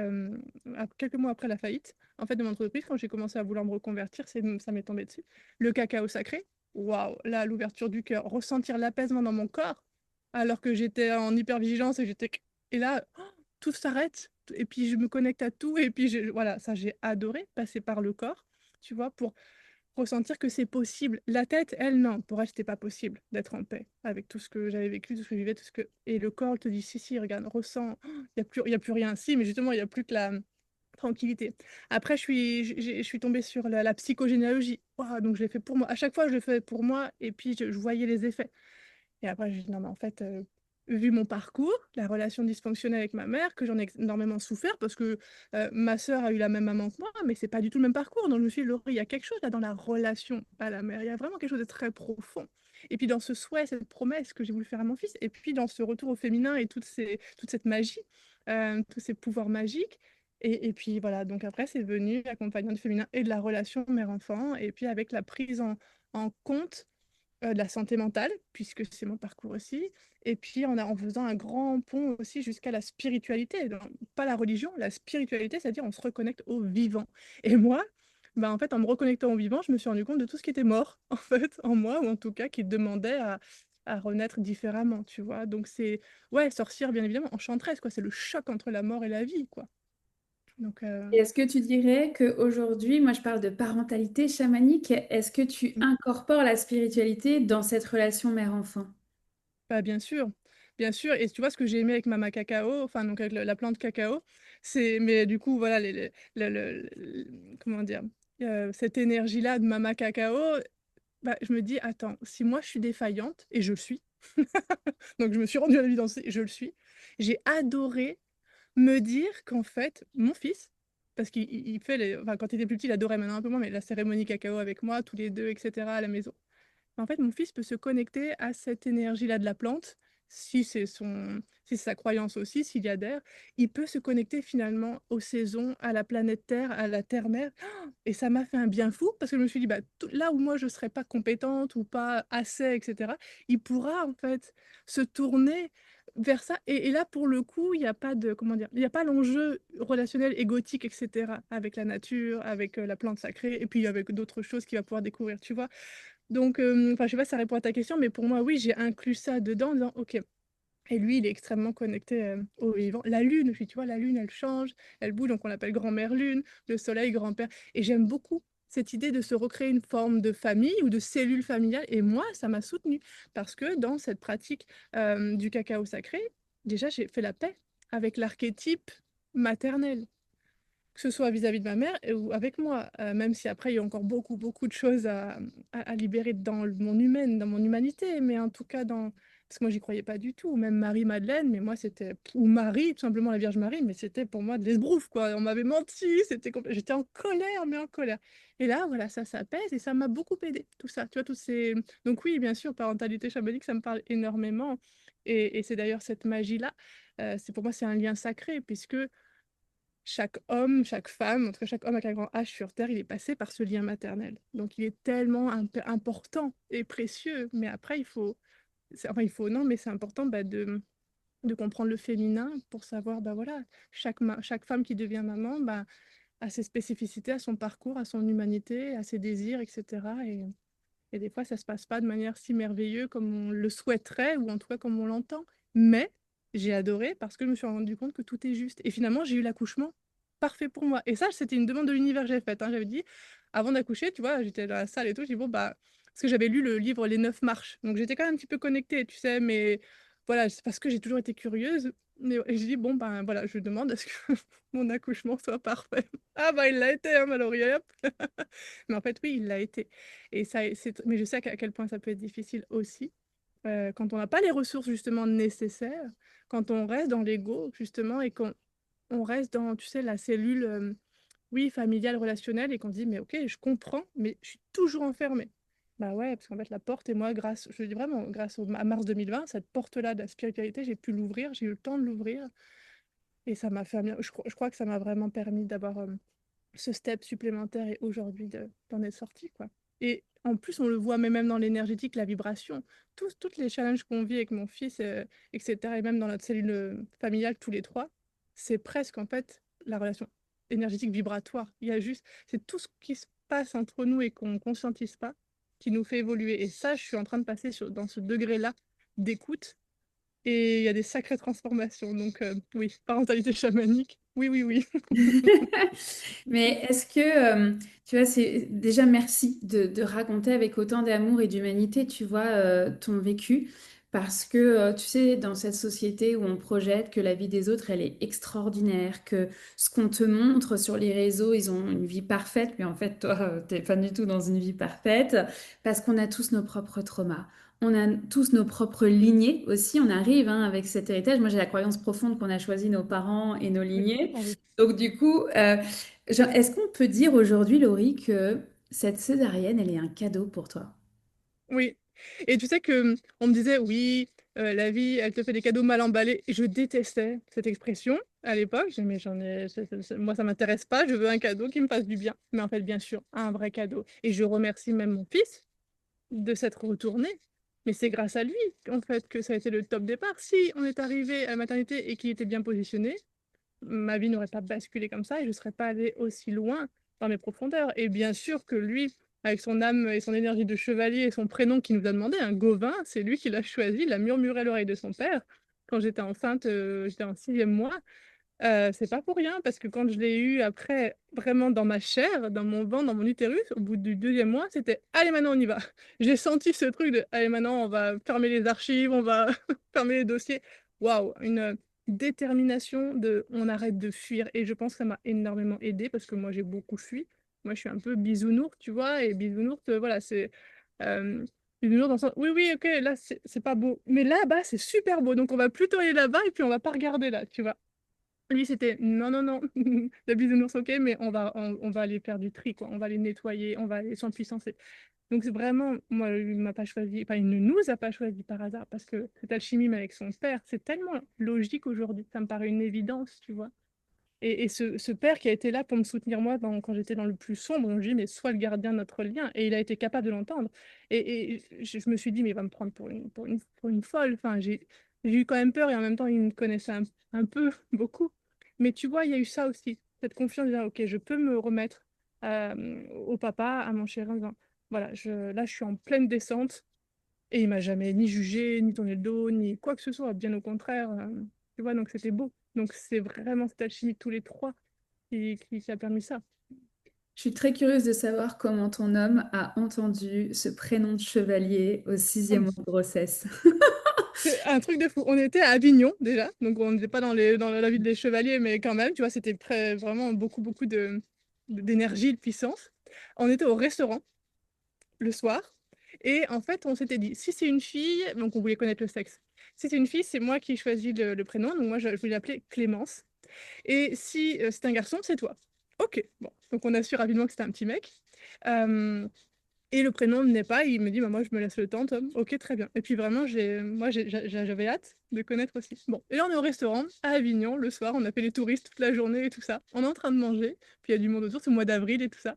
la faillite, en fait, de mon entreprise, quand j'ai commencé à vouloir me reconvertir, ça m'est tombé dessus. Le cacao sacré, waouh, là, l'ouverture du cœur, ressentir l'apaisement dans mon corps, alors que j'étais en hypervigilance et là, oh, tout s'arrête, et puis je me connecte à tout, et puis voilà, ça, j'ai adoré passer par le corps, tu vois, pour ressentir que c'est possible. La tête, elle, non, pour elle, c'était pas possible d'être en paix avec tout ce que j'avais vécu, tout ce que je vivais, tout ce que... Et le corps te dit, si, si, regarde, ressens, il y a plus rien, si, mais justement, il y a plus que la tranquillité. Après, je suis tombée sur la psychogénéalogie. Ouah, donc, je l'ai fait pour moi. À chaque fois, je le fais pour moi et puis je voyais les effets. Et après, j'ai dit non, mais en fait, vu mon parcours, la relation dysfonctionnelle avec ma mère, que j'en ai énormément souffert parce que ma sœur a eu la même maman que moi, mais c'est pas du tout le même parcours. Donc, je me suis dit, Laurie, il y a quelque chose là dans la relation à la mère. Il y a vraiment quelque chose de très profond. Et puis, dans ce souhait, cette promesse que j'ai voulu faire à mon fils, et puis dans ce retour au féminin et toute cette magie, tous ces pouvoirs magiques. Et puis voilà, donc après, c'est venu accompagnant du féminin et de la relation mère-enfant, et puis avec la prise en compte de la santé mentale, puisque c'est mon parcours aussi, et puis en faisant un grand pont aussi jusqu'à la spiritualité. Donc, pas la religion, la spiritualité, c'est-à-dire on se reconnecte au vivant. Et moi, bah, en fait, en me reconnectant au vivant, je me suis rendu compte de tout ce qui était mort, en fait, en moi, ou en tout cas qui demandait à renaître différemment, tu vois. Donc c'est, ouais, sorcière, bien évidemment, enchanteresse, quoi. C'est le choc entre la mort et la vie, quoi. Donc,
Et est-ce que tu dirais qu'aujourd'hui, moi je parle de parentalité chamanique, est-ce que tu incorpores la spiritualité dans cette relation mère-enfant?
bah, bien sûr, bien sûr. Et tu vois, ce que j'ai aimé avec Mama Cacao, enfin, donc avec la plante cacao, mais du coup, voilà, comment dire, cette énergie-là de Mama Cacao, bah, je me dis, attends, si moi je suis défaillante, et je le suis, donc je me suis rendue à l'évidence, et je le suis, j'ai adoré me dire qu'en fait, mon fils, parce qu'il fait enfin, quand il était plus petit, il adorait maintenant un peu moins, mais la cérémonie cacao avec moi, tous les deux, etc., à la maison. En fait, mon fils peut se connecter à cette énergie-là de la plante, si c'est sa croyance aussi, s'il y adhère. Il peut se connecter finalement aux saisons, à la planète Terre, à la Terre-Mère. Et ça m'a fait un bien fou parce que je me suis dit, bah, là où moi je ne serais pas compétente ou pas assez, etc., il pourra en fait se tourner vers ça. Et là, pour le coup, il n'y a pas de, comment dire, il n'y a pas l'enjeu relationnel, égotique, etc., avec la nature, avec la plante sacrée, et puis avec d'autres choses qu'il va pouvoir découvrir, tu vois. Donc, enfin, je sais pas si ça répond à ta question, mais pour moi, oui, j'ai inclus ça dedans en disant, OK. Et lui, il est extrêmement connecté au vivant. La lune, puis tu vois, la lune, elle change, elle bouge, donc on l'appelle grand-mère lune, le soleil, grand-père. Et j'aime beaucoup cette idée de se recréer une forme de famille ou de cellule familiale. Et moi, ça m'a soutenue parce que dans cette pratique du cacao sacré, déjà, j'ai fait la paix avec l'archétype maternel, que ce soit vis-à-vis de ma mère ou avec moi, même si après il y a encore beaucoup, beaucoup de choses à libérer dans mon humaine, dans mon humanité, mais en tout cas dans... Parce que moi, j'y croyais pas du tout. Même Marie-Madeleine, mais moi, c'était... Ou Marie, tout simplement la Vierge Marie, mais c'était pour moi de l'esbrouf, quoi. On m'avait menti, j'étais en colère, mais en colère. Et là, voilà, ça s'apaise et ça m'a beaucoup aidé, tout ça. Tu vois, tous ces... Donc oui, bien sûr, parentalité chamanique, ça me parle énormément. Et c'est d'ailleurs cette magie-là, c'est pour moi, c'est un lien sacré, puisque chaque homme, chaque femme, en tout cas chaque homme avec un grand H sur Terre, il est passé par ce lien maternel. Donc il est tellement important et précieux. Mais après, enfin il faut, non, mais c'est important bah, de comprendre le féminin pour savoir, bah voilà, chaque femme qui devient maman bah, a ses spécificités, à son parcours, à son humanité, à ses désirs, etc. Et des fois, ça se passe pas de manière si merveilleuse comme on le souhaiterait, ou en tout cas comme on l'entend. Mais j'ai adoré parce que je me suis rendu compte que tout est juste. Et finalement, j'ai eu l'accouchement parfait pour moi. Et ça, c'était une demande de l'univers que j'ai faite, hein. J'avais dit, avant d'accoucher, tu vois, j'étais dans la salle et tout, j'ai dit, bon, bah, parce que j'avais lu le livre Les 9 marches. Donc j'étais quand même un petit peu connectée, tu sais, mais voilà, c'est parce que j'ai toujours été curieuse. Mais ouais, et j'ai dit, bon, ben voilà, je demande à ce que mon accouchement soit parfait. Ah, bah, il l'a été, hein, Mallory, hop. Mais en fait, oui, il l'a été. Et ça, mais je sais à quel point ça peut être difficile aussi, quand on n'a pas les ressources justement nécessaires, quand on reste dans l'ego, justement, et qu'on on reste dans, tu sais, la cellule, oui, familiale, relationnelle, et qu'on se dit, mais ok, je comprends, mais je suis toujours enfermée. Bah ouais, parce qu'en fait, la porte, et moi, grâce, je dis vraiment, grâce à mars 2020, cette porte-là de la spiritualité, j'ai pu l'ouvrir, j'ai eu le temps de l'ouvrir, et ça m'a fait, je crois que ça m'a vraiment permis d'avoir ce step supplémentaire, et aujourd'hui, d'en être sortie, quoi. Et en plus, on le voit, mais même dans l'énergétique, la vibration, toutes les challenges qu'on vit avec mon fils, etc., et même dans notre cellule familiale, tous les trois, c'est presque, en fait, la relation énergétique vibratoire. Il y a juste, c'est tout ce qui se passe entre nous et qu'on ne conscientise pas qui nous fait évoluer. Et ça, je suis en train de passer dans ce degré-là d'écoute, et il y a des sacrées transformations. Donc, oui, parentalité chamanique, oui, oui, oui.
Mais est-ce que, tu vois, c'est déjà merci de raconter avec autant d'amour et d'humanité, tu vois, ton vécu. Parce que, tu sais, dans cette société où on projette que la vie des autres, elle est extraordinaire, que ce qu'on te montre sur les réseaux, ils ont une vie parfaite, mais en fait, toi, t'es pas du tout dans une vie parfaite, parce qu'on a tous nos propres traumas. On a tous nos propres lignées aussi. On arrive hein, avec cet héritage. Moi, j'ai la croyance profonde qu'on a choisi nos parents et nos
Oui,
lignées.
oh oui.
Donc du coup, est-ce qu'on peut dire aujourd'hui, Laurie, que cette césarienne, elle est un cadeau pour toi?
Oui. Et tu sais que on me disait, oui, la vie, elle te fait des cadeaux mal emballés. Et je détestais cette expression à l'époque. Je disais, mais moi, ça m'intéresse pas. Je veux un cadeau qui me fasse du bien. Mais en fait, bien sûr, un vrai cadeau. Et je remercie même mon fils de s'être retourné. Mais c'est grâce à lui, en fait, que ça a été le top départ. Si on est arrivé à la maternité et qu'il était bien positionné, ma vie n'aurait pas basculé comme ça, et je ne serais pas allée aussi loin dans mes profondeurs. Et bien sûr que lui, avec son âme et son énergie de chevalier et son prénom qu'il nous a demandé, un Gauvin, c'est lui qui l'a choisi, il l'a murmuré à l'oreille de son père. Quand j'étais enceinte, j'étais en 6e mois. C'est pas pour rien, parce que quand je l'ai eu après, vraiment dans ma chair, dans mon ventre, dans mon utérus, au bout du 2e mois, c'était allez, maintenant on y va. J'ai senti ce truc de allez, maintenant on va fermer les archives, on va fermer les dossiers. Waouh, une détermination de on arrête de fuir. Et je pense que ça m'a énormément aidée, parce que moi j'ai beaucoup fui. Moi je suis un peu bisounours, tu vois, et bisounours, voilà, c'est. euh, Bisounours dans le sens, oui, oui, ok, là c'est pas beau, mais là-bas c'est super beau, donc on va plutôt aller là-bas et puis on va pas regarder là, tu vois. Lui, c'était non, non, non, la bisounours, ok, mais on va aller faire du tri, quoi. On va les nettoyer, on va aller sans puissance. Donc, c'est vraiment, moi, il m'a pas choisi, enfin, il ne nous a pas choisi par hasard, parce que cette alchimie, mais avec son père, c'est tellement logique aujourd'hui. Ça me paraît une évidence, tu vois. Et ce père qui a été là pour me soutenir, moi, quand j'étais dans le plus sombre, je me dis, mais sois le gardien de notre lien. Et il a été capable de l'entendre. Et je me suis dit, mais il va me prendre pour une folle. Enfin, j'ai eu quand même peur, et en même temps, il me connaissait un peu, beaucoup. Mais tu vois, il y a eu ça aussi, cette confiance de dire, ok, je peux me remettre au papa, à mon chéri, en disant, voilà, là, je suis en pleine descente. Et il m'a jamais ni jugé, ni tourné le dos, ni quoi que ce soit, bien au contraire. Tu vois, donc c'était beau. Donc c'est vraiment cette alchimie de tous les trois qui a permis ça.
Je suis très curieuse de savoir comment ton homme a entendu ce prénom de chevalier au
Ah,
6e mois de grossesse.
c'est un truc de fou. On était à Avignon déjà, donc on n'était pas dans la ville des chevaliers, mais quand même, tu vois, c'était vraiment beaucoup, beaucoup d'énergie, de puissance. On était au restaurant le soir, et en fait, on s'était dit, si c'est une fille, donc on voulait connaître le sexe. Si c'est une fille, c'est moi qui choisis le prénom, donc moi je voulais l'appeler Clémence. Et si c'est un garçon, c'est toi. Ok, bon. Donc on a su rapidement que c'était un petit mec. Euh, et le prénom n'est pas, il me dit, bah, moi je me laisse le temps, Tom. Ok, très bien. Et puis vraiment, j'avais hâte de connaître aussi. Bon, et là on est au restaurant à Avignon le soir, on a fait les touristes toute la journée et tout ça. On est en train de manger, puis il y a du monde autour, c'est le mois d'avril et tout ça.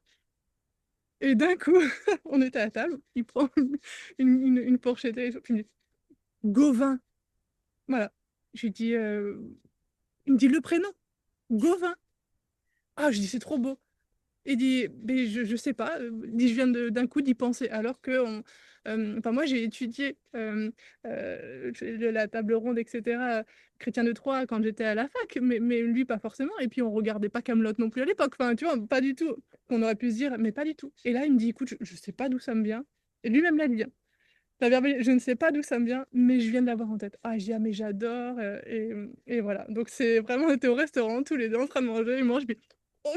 Et d'un coup, on était à table, il prend une fourchette et puis il me dit, Gauvin. Voilà. Je lui dis, il me dit le prénom, Gauvin. Ah, je dis, c'est trop beau. Il dit, mais je sais pas, il dit, je viens d'un coup d'y penser, alors que enfin, moi j'ai étudié la table ronde, etc., Chrétien de Troyes quand j'étais à la fac, mais lui pas forcément, et puis on regardait pas Kaamelott non plus à l'époque, enfin tu vois, pas du tout. On aurait pu se dire, mais pas du tout. Et là il me dit, écoute, je sais pas d'où ça me vient, et lui-même l'a dit, hein. je ne sais pas d'où ça me vient, mais je viens de l'avoir en tête. Ah, j'ai dit, ah, mais j'adore. Et voilà. Donc, c'est vraiment, on était au restaurant, tous les deux en train de manger. Ils mangent, mais oh,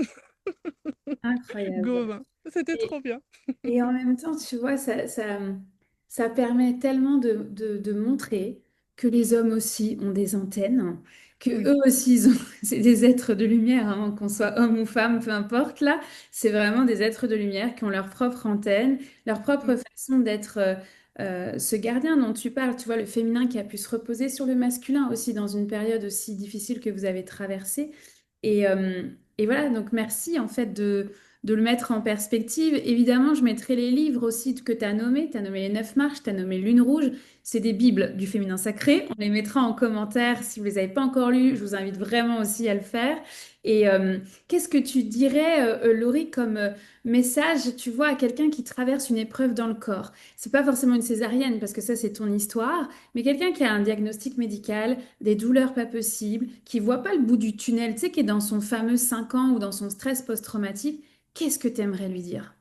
Incroyable.
Gauvin. C'était
Et,
trop bien.
et en même temps, tu vois, ça permet tellement de montrer que les hommes aussi ont des antennes, que
Oui.
eux aussi, c'est des êtres de lumière, hein, qu'on soit homme ou femme, peu importe, là, c'est vraiment des êtres de lumière qui ont leur propre antenne, leur propre
Mm.
façon d'être ce gardien dont tu parles, tu vois, le féminin qui a pu se reposer sur le masculin aussi dans une période aussi difficile que vous avez traversée. Et voilà, donc merci en fait de le mettre en perspective. Évidemment, je mettrai les livres aussi que tu as nommés. Tu as nommé les 9 marches, tu as nommé Lune Rouge. C'est des bibles du féminin sacré. On les mettra en commentaire si vous les avez pas encore lus. Je vous invite vraiment aussi à le faire. Et qu'est-ce que tu dirais, Laurie, comme message, tu vois, à quelqu'un qui traverse une épreuve dans le corps? C'est pas forcément une césarienne parce que ça, c'est ton histoire, mais quelqu'un qui a un diagnostic médical, des douleurs pas possibles, qui voit pas le bout du tunnel, tu sais, qui est dans son fameux 5 ans ou dans son stress post-traumatique. Qu'est-ce que tu aimerais lui dire?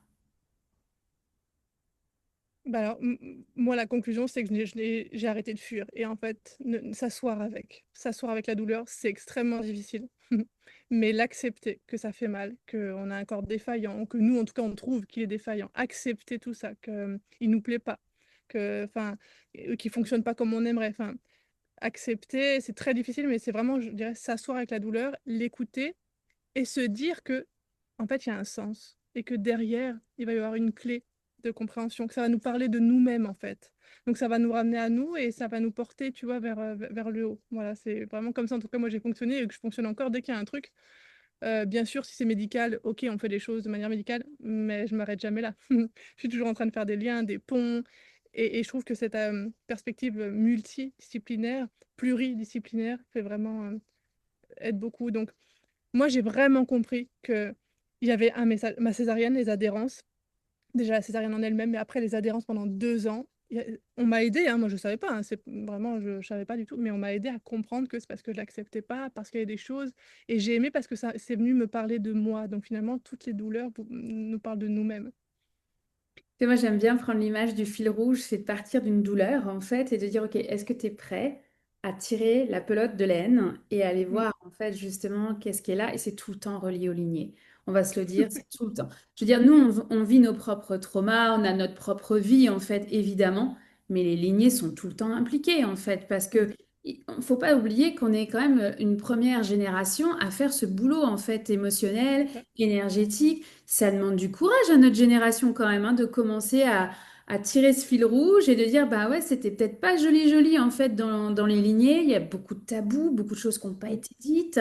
Bah alors, moi, la conclusion, c'est que j'ai arrêté de fuir. Et en fait, s'asseoir avec. S'asseoir avec la douleur, c'est extrêmement difficile. Mais l'accepter, que ça fait mal, qu'on a un corps défaillant, que nous, en tout cas, on trouve qu'il est défaillant. Accepter tout ça, qu'il ne nous plaît pas, enfin, qu'il ne fonctionne pas comme on aimerait. Enfin, accepter, c'est très difficile, mais c'est vraiment, je dirais, s'asseoir avec la douleur, l'écouter et se dire que, en fait, il y a un sens et que derrière, il va y avoir une clé de compréhension, que ça va nous parler de nous-mêmes, en fait. Donc, ça va nous ramener à nous et ça va nous porter, tu vois, vers le haut. Voilà, c'est vraiment comme ça, en tout cas, moi, j'ai fonctionné et que je fonctionne encore dès qu'il y a un truc. Bien sûr, si c'est médical, ok, on fait les choses de manière médicale, mais je m'arrête jamais là. Je suis toujours en train de faire des liens, des ponts, et je trouve que cette perspective multidisciplinaire, pluridisciplinaire, fait vraiment aide beaucoup. Donc, moi, j'ai vraiment compris que il y avait un message, ma césarienne, les adhérences, déjà la césarienne en elle-même, mais après les adhérences pendant 2 ans. On m'a aidé, hein, moi je savais pas, hein, c'est vraiment je savais pas du tout, mais on m'a aidé à comprendre que c'est parce que je l'acceptais pas, parce qu'il y a des choses, et j'ai aimé parce que ça c'est venu me parler de moi. Donc finalement toutes les douleurs nous parlent de nous-mêmes.
Et moi, j'aime bien prendre l'image du fil rouge, c'est de partir d'une douleur, en fait, et de dire, OK, est-ce que tu es prêt à tirer la pelote de laine et aller
Mm.
voir, en fait, justement, qu'est-ce qui est là? Et c'est tout le temps relié aux lignées. On va se le dire, c'est tout le temps. Je veux dire, nous, on vit nos propres traumas, on a notre propre vie, en fait, évidemment, mais les lignées sont tout le temps impliquées, en fait, parce
Mm.
que il ne faut pas oublier qu'on est quand même une première génération à faire ce boulot, en fait, émotionnel,
Ouais.
énergétique. Ça demande du courage à notre génération quand même, hein, de commencer à tirer ce fil rouge et de dire, bah ouais, c'était peut-être pas joli joli en fait dans les lignées. Il y a beaucoup de tabous, beaucoup de choses qui n'ont pas
Mm.
été dites.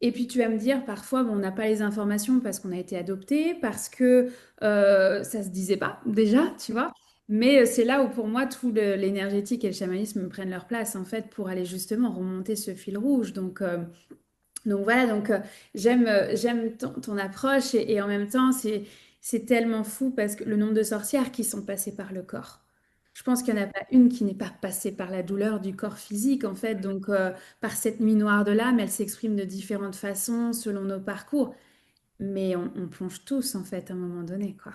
Et puis tu vas me dire, parfois, bon, on n'a pas les informations parce qu'on a été adopté, parce que ça se disait pas déjà, tu
Mm.
vois. Mais c'est là où pour moi, tout l'énergétique et le chamanisme prennent leur place en fait pour aller justement remonter ce fil rouge. Donc voilà, j'aime ton approche et en même temps, c'est tellement fou parce que le nombre de sorcières qui sont passées par le corps. Je pense qu'il n'y en a pas une qui n'est pas passée par la douleur du corps physique, en fait. Donc, par cette nuit noire de l'âme, elle s'exprime de différentes façons selon nos parcours. Mais on plonge tous, en fait, à un moment donné, quoi.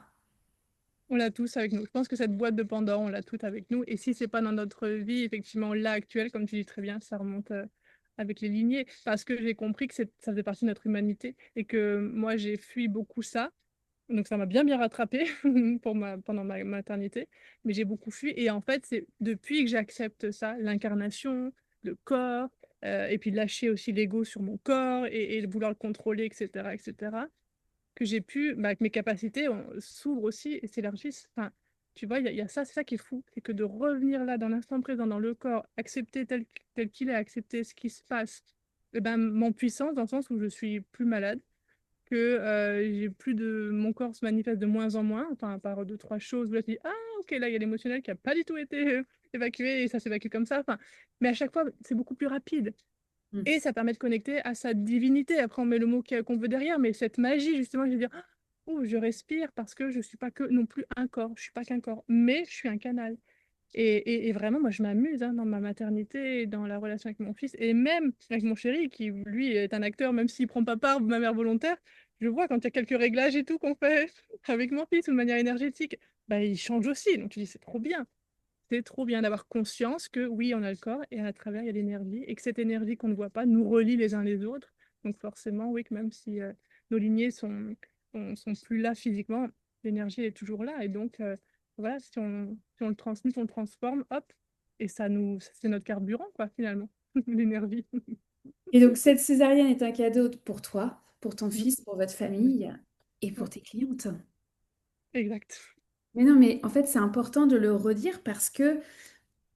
On l'a tous avec nous. Je pense que cette boîte de Pandore, on l'a toute avec nous. Et si c'est pas dans notre vie, effectivement, là actuelle, comme tu dis très bien, ça remonte avec les lignées. Parce que j'ai compris que ça faisait partie de notre humanité et que moi, j'ai fui beaucoup ça. Donc ça m'a bien bien rattrapé pendant ma maternité, mais j'ai beaucoup fui. Et en fait, c'est depuis que j'accepte ça, l'incarnation, le corps, et puis lâcher aussi l'ego sur mon corps et vouloir le contrôler, etc., etc., que j'ai pu, bah, que mes capacités s'ouvrent aussi et s'élargissent. Enfin, tu vois, il y a ça, c'est ça qui est fou, c'est que de revenir là, dans l'instant présent, dans le corps, accepter tel qu'il est, accepter ce qui se passe, et ben, mon puissance, dans le sens où je suis plus malade, que j'ai plus de mon corps se manifeste de moins en moins, enfin par deux trois choses où là tu dis ah ok là il y a l'émotionnel qui a pas du tout été évacué et ça s'évacue comme ça, enfin mais à chaque fois c'est beaucoup plus rapide
Mm.
et ça permet de connecter à sa divinité. Après on met le mot qu'on veut derrière, mais cette magie justement, je veux dire oh je respire parce que je suis pas que non plus un corps, je suis pas qu'un corps, mais je suis un canal. Et vraiment, moi, je m'amuse dans ma maternité, dans la relation avec mon fils, et même avec mon chéri, qui, lui, est un acteur, même s'il prend pas part de ma mère volontaire, je vois quand il y a quelques réglages et tout qu'on fait avec mon fils, ou de manière énergétique, bah, il change aussi. Donc, tu dis, c'est trop bien. c'est trop bien d'avoir conscience que oui, on a le corps et à travers, il y a l'énergie et que cette énergie qu'on ne voit pas nous relie les uns les autres. Donc forcément, oui, que même si nos lignées sont plus là physiquement, l'énergie est toujours là. Et donc, voilà, si on le transmet, on le transforme, hop, et c'est notre carburant, quoi, finalement, l'énergie.
Et donc, cette césarienne est un cadeau pour toi, pour ton
Mm.
fils, pour votre
Oui.
famille et
Ouais,
pour tes clientes.
exact.
Mais non, mais en fait, c'est important de le redire parce que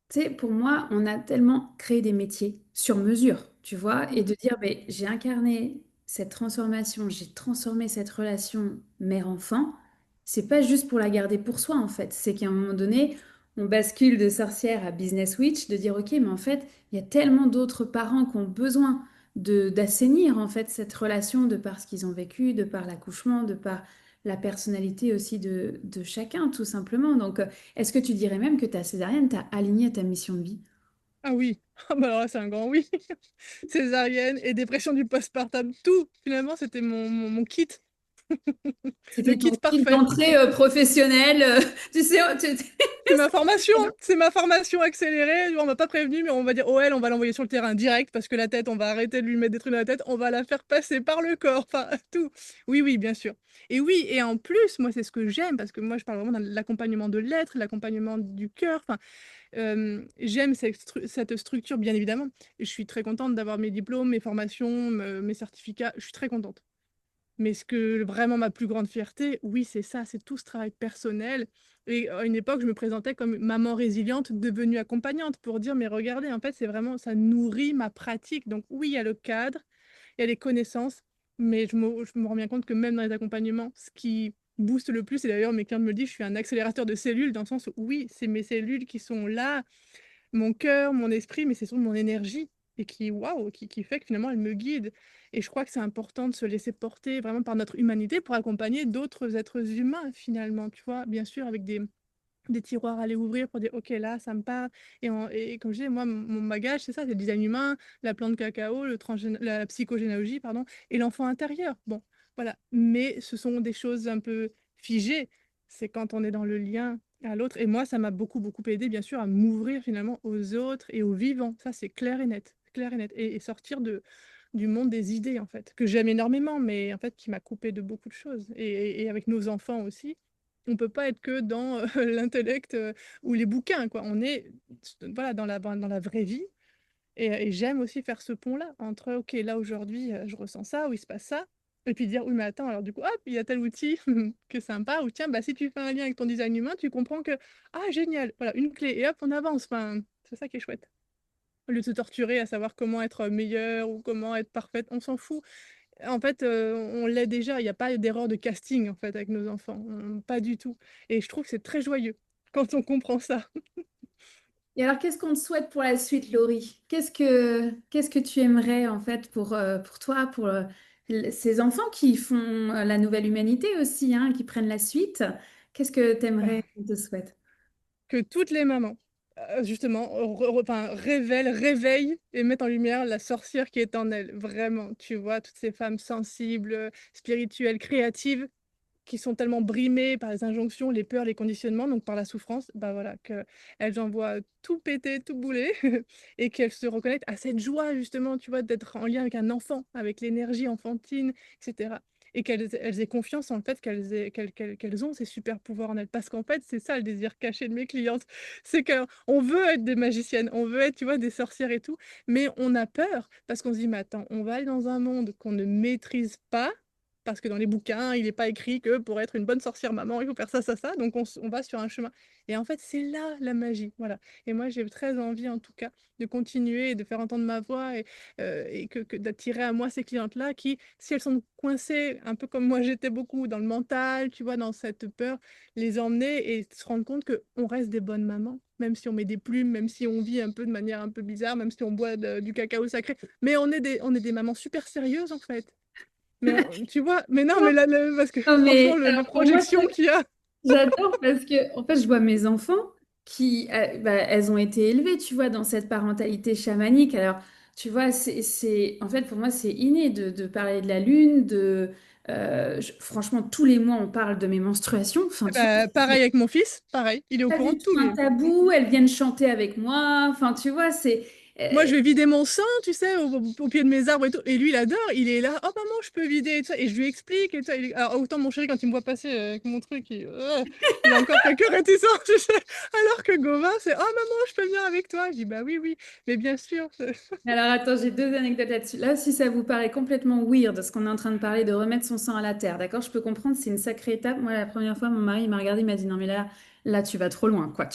tu sais, pour moi, on a tellement créé des métiers sur mesure, tu vois, et de
Mhm.
dire, ben, j'ai incarné cette transformation, j'ai transformé cette relation mère-enfant, c'est pas juste pour la garder pour soi, en fait. C'est qu'à un moment donné, on bascule de sorcière à business witch, de dire, ok, mais en fait, il y a tellement d'autres parents qui ont besoin d'assainir, en fait, cette relation de par ce qu'ils ont vécu, de par l'accouchement, de par la personnalité aussi de chacun, tout simplement. Donc, est-ce que tu dirais même que ta césarienne t'a aligné à ta mission de vie?
Ah oui, ah bah alors là, c'est un grand oui. Césarienne et dépression du postpartum, tout, finalement, c'était mon kit. Le
C'était ton
kit
fil
parfait.
d'entrée professionnel. Tu sais,
C'est ma formation accélérée. On m'a pas prévenu, mais on va dire, oh, elle, on va l'envoyer sur le terrain direct parce que la tête, on va arrêter de lui mettre des trucs dans la tête, on va la faire passer par le corps, enfin, tout. Oui, oui, bien sûr. Et oui, et en plus, moi, c'est ce que j'aime parce que moi, je parle vraiment de l'accompagnement de l'être, l'accompagnement du cœur. Enfin, j'aime cette structure, bien évidemment. Et je suis très contente d'avoir mes diplômes, mes formations, mes certificats. Je suis très contente. Mais ce que vraiment ma plus grande fierté, oui, c'est ça, c'est tout ce travail personnel. Et à une époque, je me présentais comme maman résiliente devenue accompagnante pour dire, mais regardez, en fait, c'est vraiment, ça nourrit ma pratique. Donc oui, il y a le cadre, il y a les connaissances, mais je me rends bien compte que même dans les accompagnements, ce qui booste le plus, et d'ailleurs mes clients me le disent, je suis un accélérateur de cellules, dans le sens où oui, c'est mes cellules qui sont là, mon cœur, mon esprit, mais c'est surtout mon énergie et qui, waouh, qui fait que finalement elle me guide. Et je crois que c'est important de se laisser porter vraiment par notre humanité pour accompagner d'autres êtres humains finalement, tu vois, bien sûr avec des tiroirs à aller ouvrir pour dire ok là ça me parle et comme je disais moi mon bagage c'est ça, c'est le design humain, la plante cacao, la psychogénéalogie pardon et l'enfant intérieur, bon voilà, mais ce sont des choses un peu figées, c'est quand on est dans le lien à l'autre et moi ça m'a beaucoup aidé bien sûr à m'ouvrir finalement aux autres et aux vivants, ça c'est clair et net et sortir du monde des idées en fait que j'aime énormément mais en fait qui m'a coupé de beaucoup de choses et avec nos enfants aussi on peut pas être que dans l'intellect ou les bouquins, quoi. On est voilà, dans la vraie vie. Et j'aime aussi faire ce pont-là entre, OK, là aujourd'hui, je ressens ça, ou il se passe ça. Et puis dire, oui, mais attends, alors du coup, hop, il y a tel outil que sympa, ou tiens, bah, si tu fais un lien avec ton design humain, tu comprends que, ah, génial, voilà, une clé, et hop, on avance. Enfin, c'est ça qui est chouette. Au lieu de se torturer à savoir comment être meilleur ou comment être parfaite, on s'en fout. En fait, on l'est déjà, il y a pas d'erreur de casting, en fait, avec nos enfants, pas du tout et je trouve que c'est très joyeux quand on comprend ça.
Et alors, qu'est-ce qu'on te souhaite pour la suite, Laurie? Qu'est-ce que tu aimerais, en fait, pour toi, pour ces enfants qui font la nouvelle humanité aussi, hein, qui prennent la suite? Qu'est-ce que tu aimerais
Ah,
qu'on te souhaite?
que toutes les mamans, justement, enfin, réveillent et mettent en lumière la sorcière qui est en elles, vraiment, tu vois? Toutes ces femmes sensibles, spirituelles, créatives qui sont tellement brimées par les injonctions, les peurs, les conditionnements, donc par la souffrance, bah voilà, qu'elles envoient tout péter, tout bouler et qu'elles se reconnectent à cette joie justement, tu vois, d'être en lien avec un enfant, avec l'énergie enfantine, etc. Et qu'elles aient confiance en le fait qu'elles ont ces super pouvoirs en elles. Parce qu'en fait, c'est ça le désir caché de mes clientes. C'est qu'on veut être des magiciennes, on veut être, tu vois, des sorcières et tout, mais on a peur parce qu'on se dit, mais attends, on va aller dans un monde qu'on ne maîtrise pas parce que dans les bouquins, il n'est pas écrit que pour être une bonne sorcière maman, il faut faire ça, ça, ça. Donc on va sur un chemin. Et en fait, c'est là la magie. Voilà. Et moi, j'ai très envie, en tout cas, de continuer et de faire entendre ma voix et d'attirer à moi ces clientes-là qui, si elles sont coincées, un peu comme moi j'étais beaucoup, dans le mental, tu vois, dans cette peur, les emmener et se rendre compte qu'on reste des bonnes mamans. Même si on met des plumes, même si on vit un peu de manière un peu bizarre, même si on boit du cacao sacré. Mais on est des mamans super sérieuses, en fait. Mais tu vois, mais non, mais là, parce que
Non,
franchement,
mais
la
alors pour moi,
projection qu'il y a.
j'adore parce que, en fait, je vois mes enfants qui, bah, elles ont été élevées, tu vois, dans cette parentalité chamanique. Alors, Tu vois, en fait, pour moi, c'est inné de parler de la lune, franchement, tous les mois, on parle de mes menstruations. Enfin, tu vois,
Bah, pareil avec mon fils, pareil, il est au
pas
courant
du
de
tout
tout,
un
lui.
tabou. Elles viennent chanter avec moi. Enfin, tu vois,
Moi,
euh,
je vais vider mon sang, tu sais, au pied de mes arbres et tout. Et lui, il adore. Il est là, oh maman, je peux vider et tout ça. Et je lui explique et tout ça. Alors, autant mon chéri, quand il me voit passer avec mon truc, il a encore quelques réticences, tu sais. Alors que Gauvin, c'est, oh maman, je peux venir avec toi. Je dis, bah oui, oui, mais bien sûr.
Alors attends, j'ai deux anecdotes là-dessus. Là, si ça vous paraît complètement weird, ce qu'on est en train de parler de remettre son sang à la terre, d'accord? Je peux comprendre, c'est une sacrée étape. Moi, la première fois, mon mari il m'a regardé, il m'a dit, non mais là, tu vas trop loin, quoi.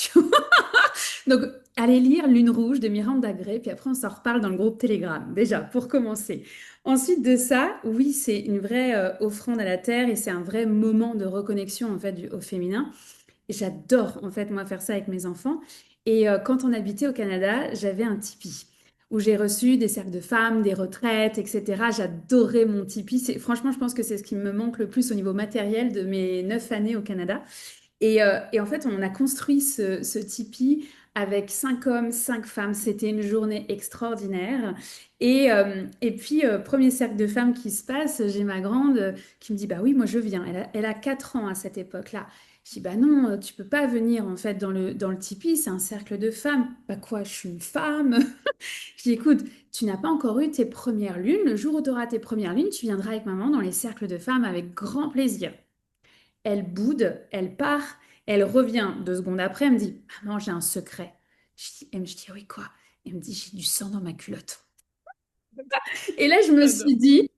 Donc, allez lire Lune rouge de Miranda Gray, puis après, on s'en reparle dans le groupe Telegram, déjà, pour commencer. Ensuite de ça, oui, c'est une vraie offrande à la terre et c'est un vrai moment de reconnexion, en fait, au féminin. Et j'adore, en fait, moi, faire ça avec mes enfants. Et quand on habitait au Canada, j'avais un tipi où j'ai reçu des cercles de femmes, des retraites, etc. J'adorais mon tipi. Franchement, je pense que c'est ce qui me manque le plus au niveau matériel de mes 9 années au Canada. Et en fait, on a construit ce tipi avec 5 hommes, 5 femmes. C'était une journée extraordinaire. Et puis, premier cercle de femmes qui se passe, j'ai ma grande qui me dit, bah oui, moi je viens. Elle a 4 ans à cette époque-là. Je dis, bah non, tu peux pas venir en fait dans le tipi, c'est un cercle de femmes. Bah quoi, je suis une femme. Je dis, écoute, tu n'as pas encore eu tes premières lunes. Le jour où tu auras tes premières lunes, tu viendras avec maman dans les cercles de femmes avec grand plaisir. Elle boude, elle part, elle revient 2 secondes après, elle me dit, maman, j'ai un secret. Je dis, oui, quoi? Elle me dit, j'ai du sang dans ma culotte. Et là, je me
J'adore.
suis dit,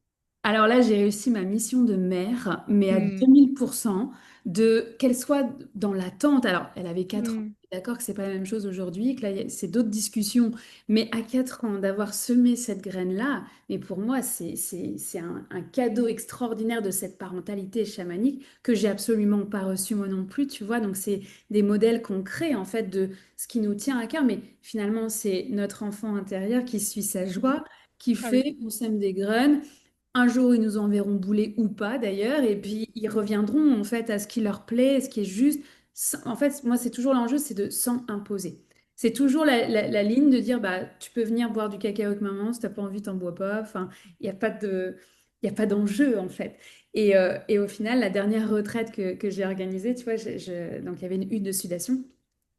alors là, j'ai réussi ma mission de mère, mais à
Hmm,
2000%, de qu'elle soit dans l'attente. Alors, elle avait 4 ans.
hmm,
D'accord que c'est pas la même chose aujourd'hui, que là, c'est d'autres discussions. Mais à 4 ans, d'avoir semé cette graine-là, mais pour moi, c'est un cadeau extraordinaire de cette parentalité chamanique que j'ai absolument pas reçu moi non plus, tu vois. Donc, c'est des modèles qu'on crée, en fait, de ce qui nous tient à cœur. Mais finalement, c'est notre enfant intérieur qui suit sa
hmm.
joie, qui
Ah oui,
fait, on sème des graines. Un jour, ils nous enverront bouler ou pas d'ailleurs, et puis ils reviendront en fait à ce qui leur plaît, ce qui est juste. En fait, moi, c'est toujours l'enjeu, c'est de sans imposer. C'est toujours la ligne de dire, bah, tu peux venir boire du cacao avec maman, si t'as pas envie, t'en bois pas. Enfin, il n'y a pas il y a pas d'enjeu en fait. Et au final, la dernière retraite que j'ai organisée, tu vois, donc il y avait une hutte de sudation.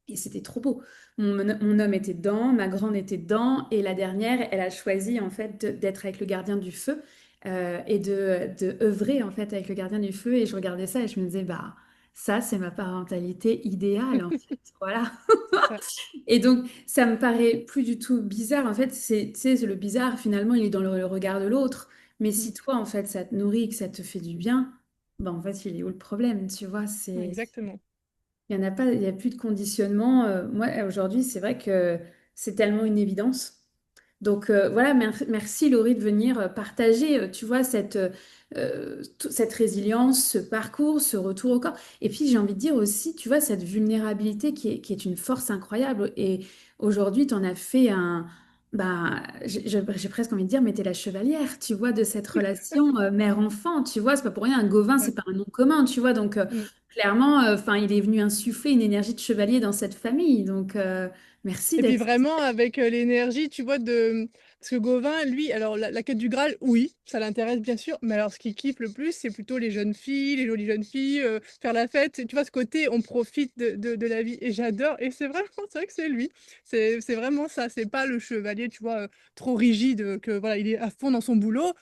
Et c'était trop beau. Mon homme était dedans, ma grande était dedans, et la dernière, elle a choisi en fait d'être avec le gardien du feu et de œuvrer en fait avec le gardien du feu. Et je regardais ça et je me disais, bah ça, c'est ma parentalité idéale en fait. Voilà.
c'est ça.
Et donc, ça me paraît plus du tout bizarre. En fait, tu sais, le bizarre, finalement, il est dans le regard de l'autre. Mais
Hmm,
si toi, en fait, ça te nourrit, que ça te fait du bien, bah en fait, il est où le problème, tu vois?
exactement.
Il y en a pas, il n'y a plus de conditionnement. Moi, aujourd'hui, c'est vrai que c'est tellement une évidence. Donc voilà, merci Laurie de venir partager, tu vois, cette résilience, ce parcours, ce retour au corps. Et puis j'ai envie de dire aussi, tu vois, cette vulnérabilité qui est une force incroyable. Et aujourd'hui, tu en as fait un... Bah, j'ai presque envie de dire, mais t'es la chevalière, tu vois, de cette relation mère-enfant, tu vois, c'est pas pour rien, un Gauvin,
Ouais.
c'est pas un nom commun, tu vois, donc
Hmm.
clairement, enfin, il est venu insuffler une énergie de chevalier dans cette famille, donc merci
Et puis
d'être...
vraiment avec l'énergie, tu vois, de... Parce que Gauvin, lui, alors la quête du Graal, oui, ça l'intéresse bien sûr, mais alors ce qu'il kiffe le plus, c'est plutôt les jeunes filles, les jolies jeunes filles, faire la fête. Tu vois, ce côté, on profite de la vie. Et j'adore. Et c'est vraiment, c'est vrai que c'est lui. C'est vraiment ça. C'est pas le chevalier, tu vois, trop rigide, que voilà, il est à fond dans son boulot.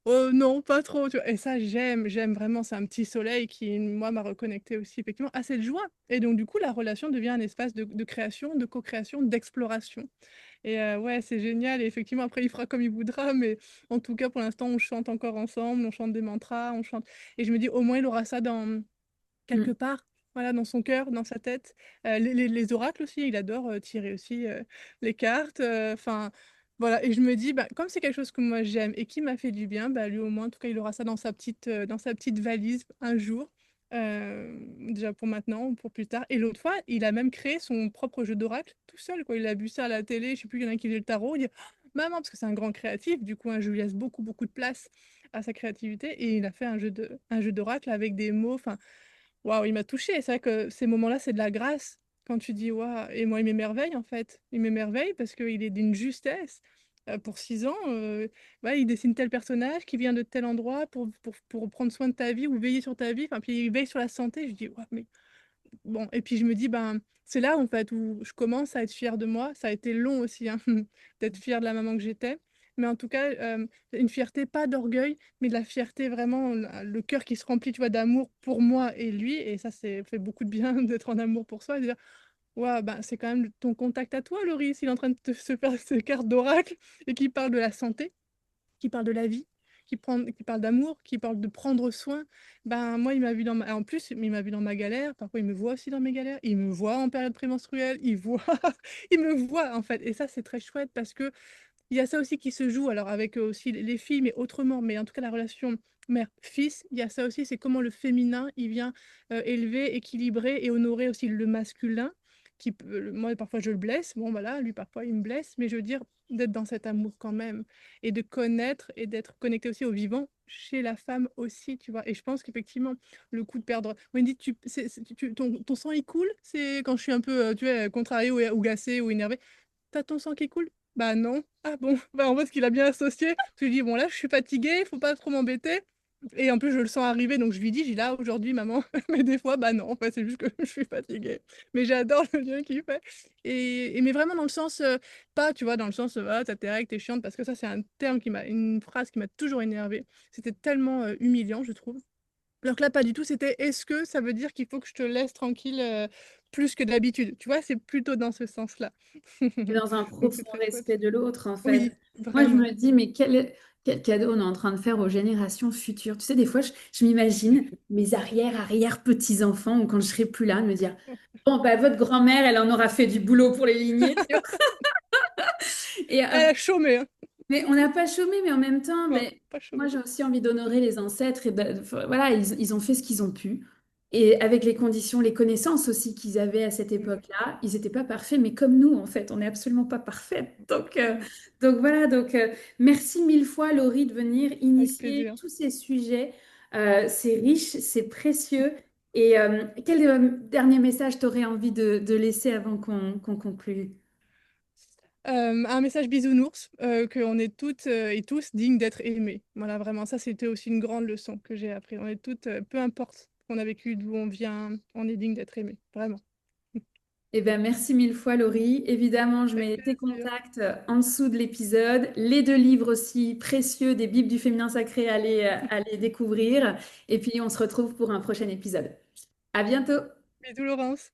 Oh non, pas trop. Tu vois. Et ça, j'aime vraiment. C'est un petit soleil qui, moi, m'a reconnecté aussi effectivement à cette joie. Et donc, du coup, la relation devient un espace de création, de co-création, d'exploration. Et ouais, c'est génial. Et effectivement, après, il fera comme il voudra. Mais en tout cas, pour l'instant, on chante encore ensemble, on chante des mantras, on chante. Et je me dis, au moins, il aura ça dans quelque
Mm.
part. Voilà, dans son cœur, dans sa tête. Les oracles aussi, il adore tirer aussi les cartes. Enfin, voilà. Et je me dis, bah, comme c'est quelque chose que moi j'aime et qui m'a fait du bien, bah, lui au moins, en tout cas, il aura ça dans sa petite valise un jour. Déjà pour maintenant ou pour plus tard. Et l'autre fois, il a même créé son propre jeu d'oracle tout seul, quoi. Il a vu ça à la télé, je sais plus, il y en a qui faisait le tarot. Il dit, oh, maman, parce que c'est un grand créatif, du coup, un jeu lui laisse beaucoup, beaucoup de place à sa créativité. Et il a fait un jeu d'oracle avec des mots. Enfin, waouh, il m'a touchée. C'est vrai que ces moments-là, c'est de la grâce. Quand tu dis, waouh, et moi, il m'émerveille, en fait. Il m'émerveille parce qu'il est d'une justesse. pour 6 ans, ouais, il dessine tel personnage qui vient de tel endroit pour prendre soin de ta vie ou veiller sur ta vie. Enfin, puis il veille sur la santé. Je dis, ouais, mais bon. Et puis je me dis, ben, c'est là en fait où je commence à être fière de moi. Ça a été long aussi, hein, d'être fière de la maman que j'étais. Mais en tout cas, une fierté, pas d'orgueil, mais de la fierté vraiment, le cœur qui se remplit, tu vois, d'amour pour moi et lui. Et ça, c'est fait beaucoup de bien d'être en amour pour soi et de dire, ouais, ben, c'est quand même ton contact à toi, Laurie, s'il est en train de se faire ses cartes d'oracle et qui parle de la santé, qui parle de la vie, qui parle d'amour, qui parle de prendre soin. Ben, moi, il m'a vu en plus, il m'a vu dans ma galère. Parfois, il me voit aussi dans mes galères. Il me voit en période prémenstruelle. Il voit, il me voit, en fait. Et ça, c'est très chouette parce que il y a ça aussi qui se joue, alors avec aussi les filles, mais autrement. Mais en tout cas, la relation mère-fils, il y a ça aussi, c'est comment le féminin, il vient élever, équilibrer et honorer aussi le masculin, moi, parfois, je le blesse. Bon, voilà, lui, parfois, il me blesse. Mais je veux dire, d'être dans cet amour quand même, et de connaître et d'être connecté aussi au vivant chez la femme aussi, tu vois. Et je pense qu'effectivement, le coup de perdre... On me dit, ton sang, il coule? C'est quand je suis un peu, tu vois, contrariée ou agacée ou énervée. T'as ton sang qui coule? Bah non. Ah bon, bah en fait, ce qu'il a bien associé. Je lui dis, bon là, je suis fatiguée, faut pas trop m'embêter. Et en plus, je le sens arriver, donc je lui dis, j'ai là aujourd'hui, maman. Mais des fois, bah non, en fait, c'est juste que je suis fatiguée. Mais j'adore le lien qu'il fait. Mais vraiment dans le sens, pas, tu vois, dans le sens, ah, t'as tes règles, t'es chiante, parce que ça, c'est un terme une phrase qui m'a toujours énervée. C'était tellement humiliant, je trouve. Alors que là, pas du tout, c'était est-ce que ça veut dire qu'il faut que je te laisse tranquille plus que d'habitude? Tu vois, c'est plutôt dans ce sens-là.
Et dans un
Donc c'est
profond
très chouette.
respect de l'autre, en fait.
Oui,
Moi, je
vraiment.
me dis, mais quel cadeau on est en train de faire aux générations futures. Tu sais, des fois, je m'imagine mes arrière-petits-enfants, ou quand je serai plus là, de me dire, bon, bah, votre grand-mère, elle en aura fait du boulot pour les lignées, tu vois. Et,
Elle a chômé, hein.
mais on n'a pas chômé, mais en même temps,
Non,
mais
pas
moi
chômé.
j'ai aussi envie d'honorer les ancêtres et voilà, ils ont fait ce qu'ils ont pu. Et avec les conditions, les connaissances aussi qu'ils avaient à cette
Mm,
époque-là, ils n'étaient pas parfaits, mais comme nous, en fait, on n'est absolument pas parfaits.
mm.
Donc voilà, merci mille fois, Laurie, de venir
Avec
initier
plaisir.
tous ces sujets. C'est riche, c'est précieux. Et quel dernier message t'aurais envie de laisser avant qu'on conclue?
Un message bisounours, qu'on est toutes et tous dignes d'être aimés. Voilà, vraiment, ça c'était aussi une grande leçon que j'ai appris. On est toutes, peu importe ce qu'on a vécu, d'où on vient, on est digne d'être aimés. Vraiment.
Eh bien, merci mille fois, Laurie. Évidemment, je
Avec
mets tes
plaisir.
contacts en dessous de l'épisode. Les deux livres aussi précieux des Bibles du féminin sacré à les découvrir. Et puis, on se retrouve pour un prochain épisode. À bientôt!
Bisous, Laurence.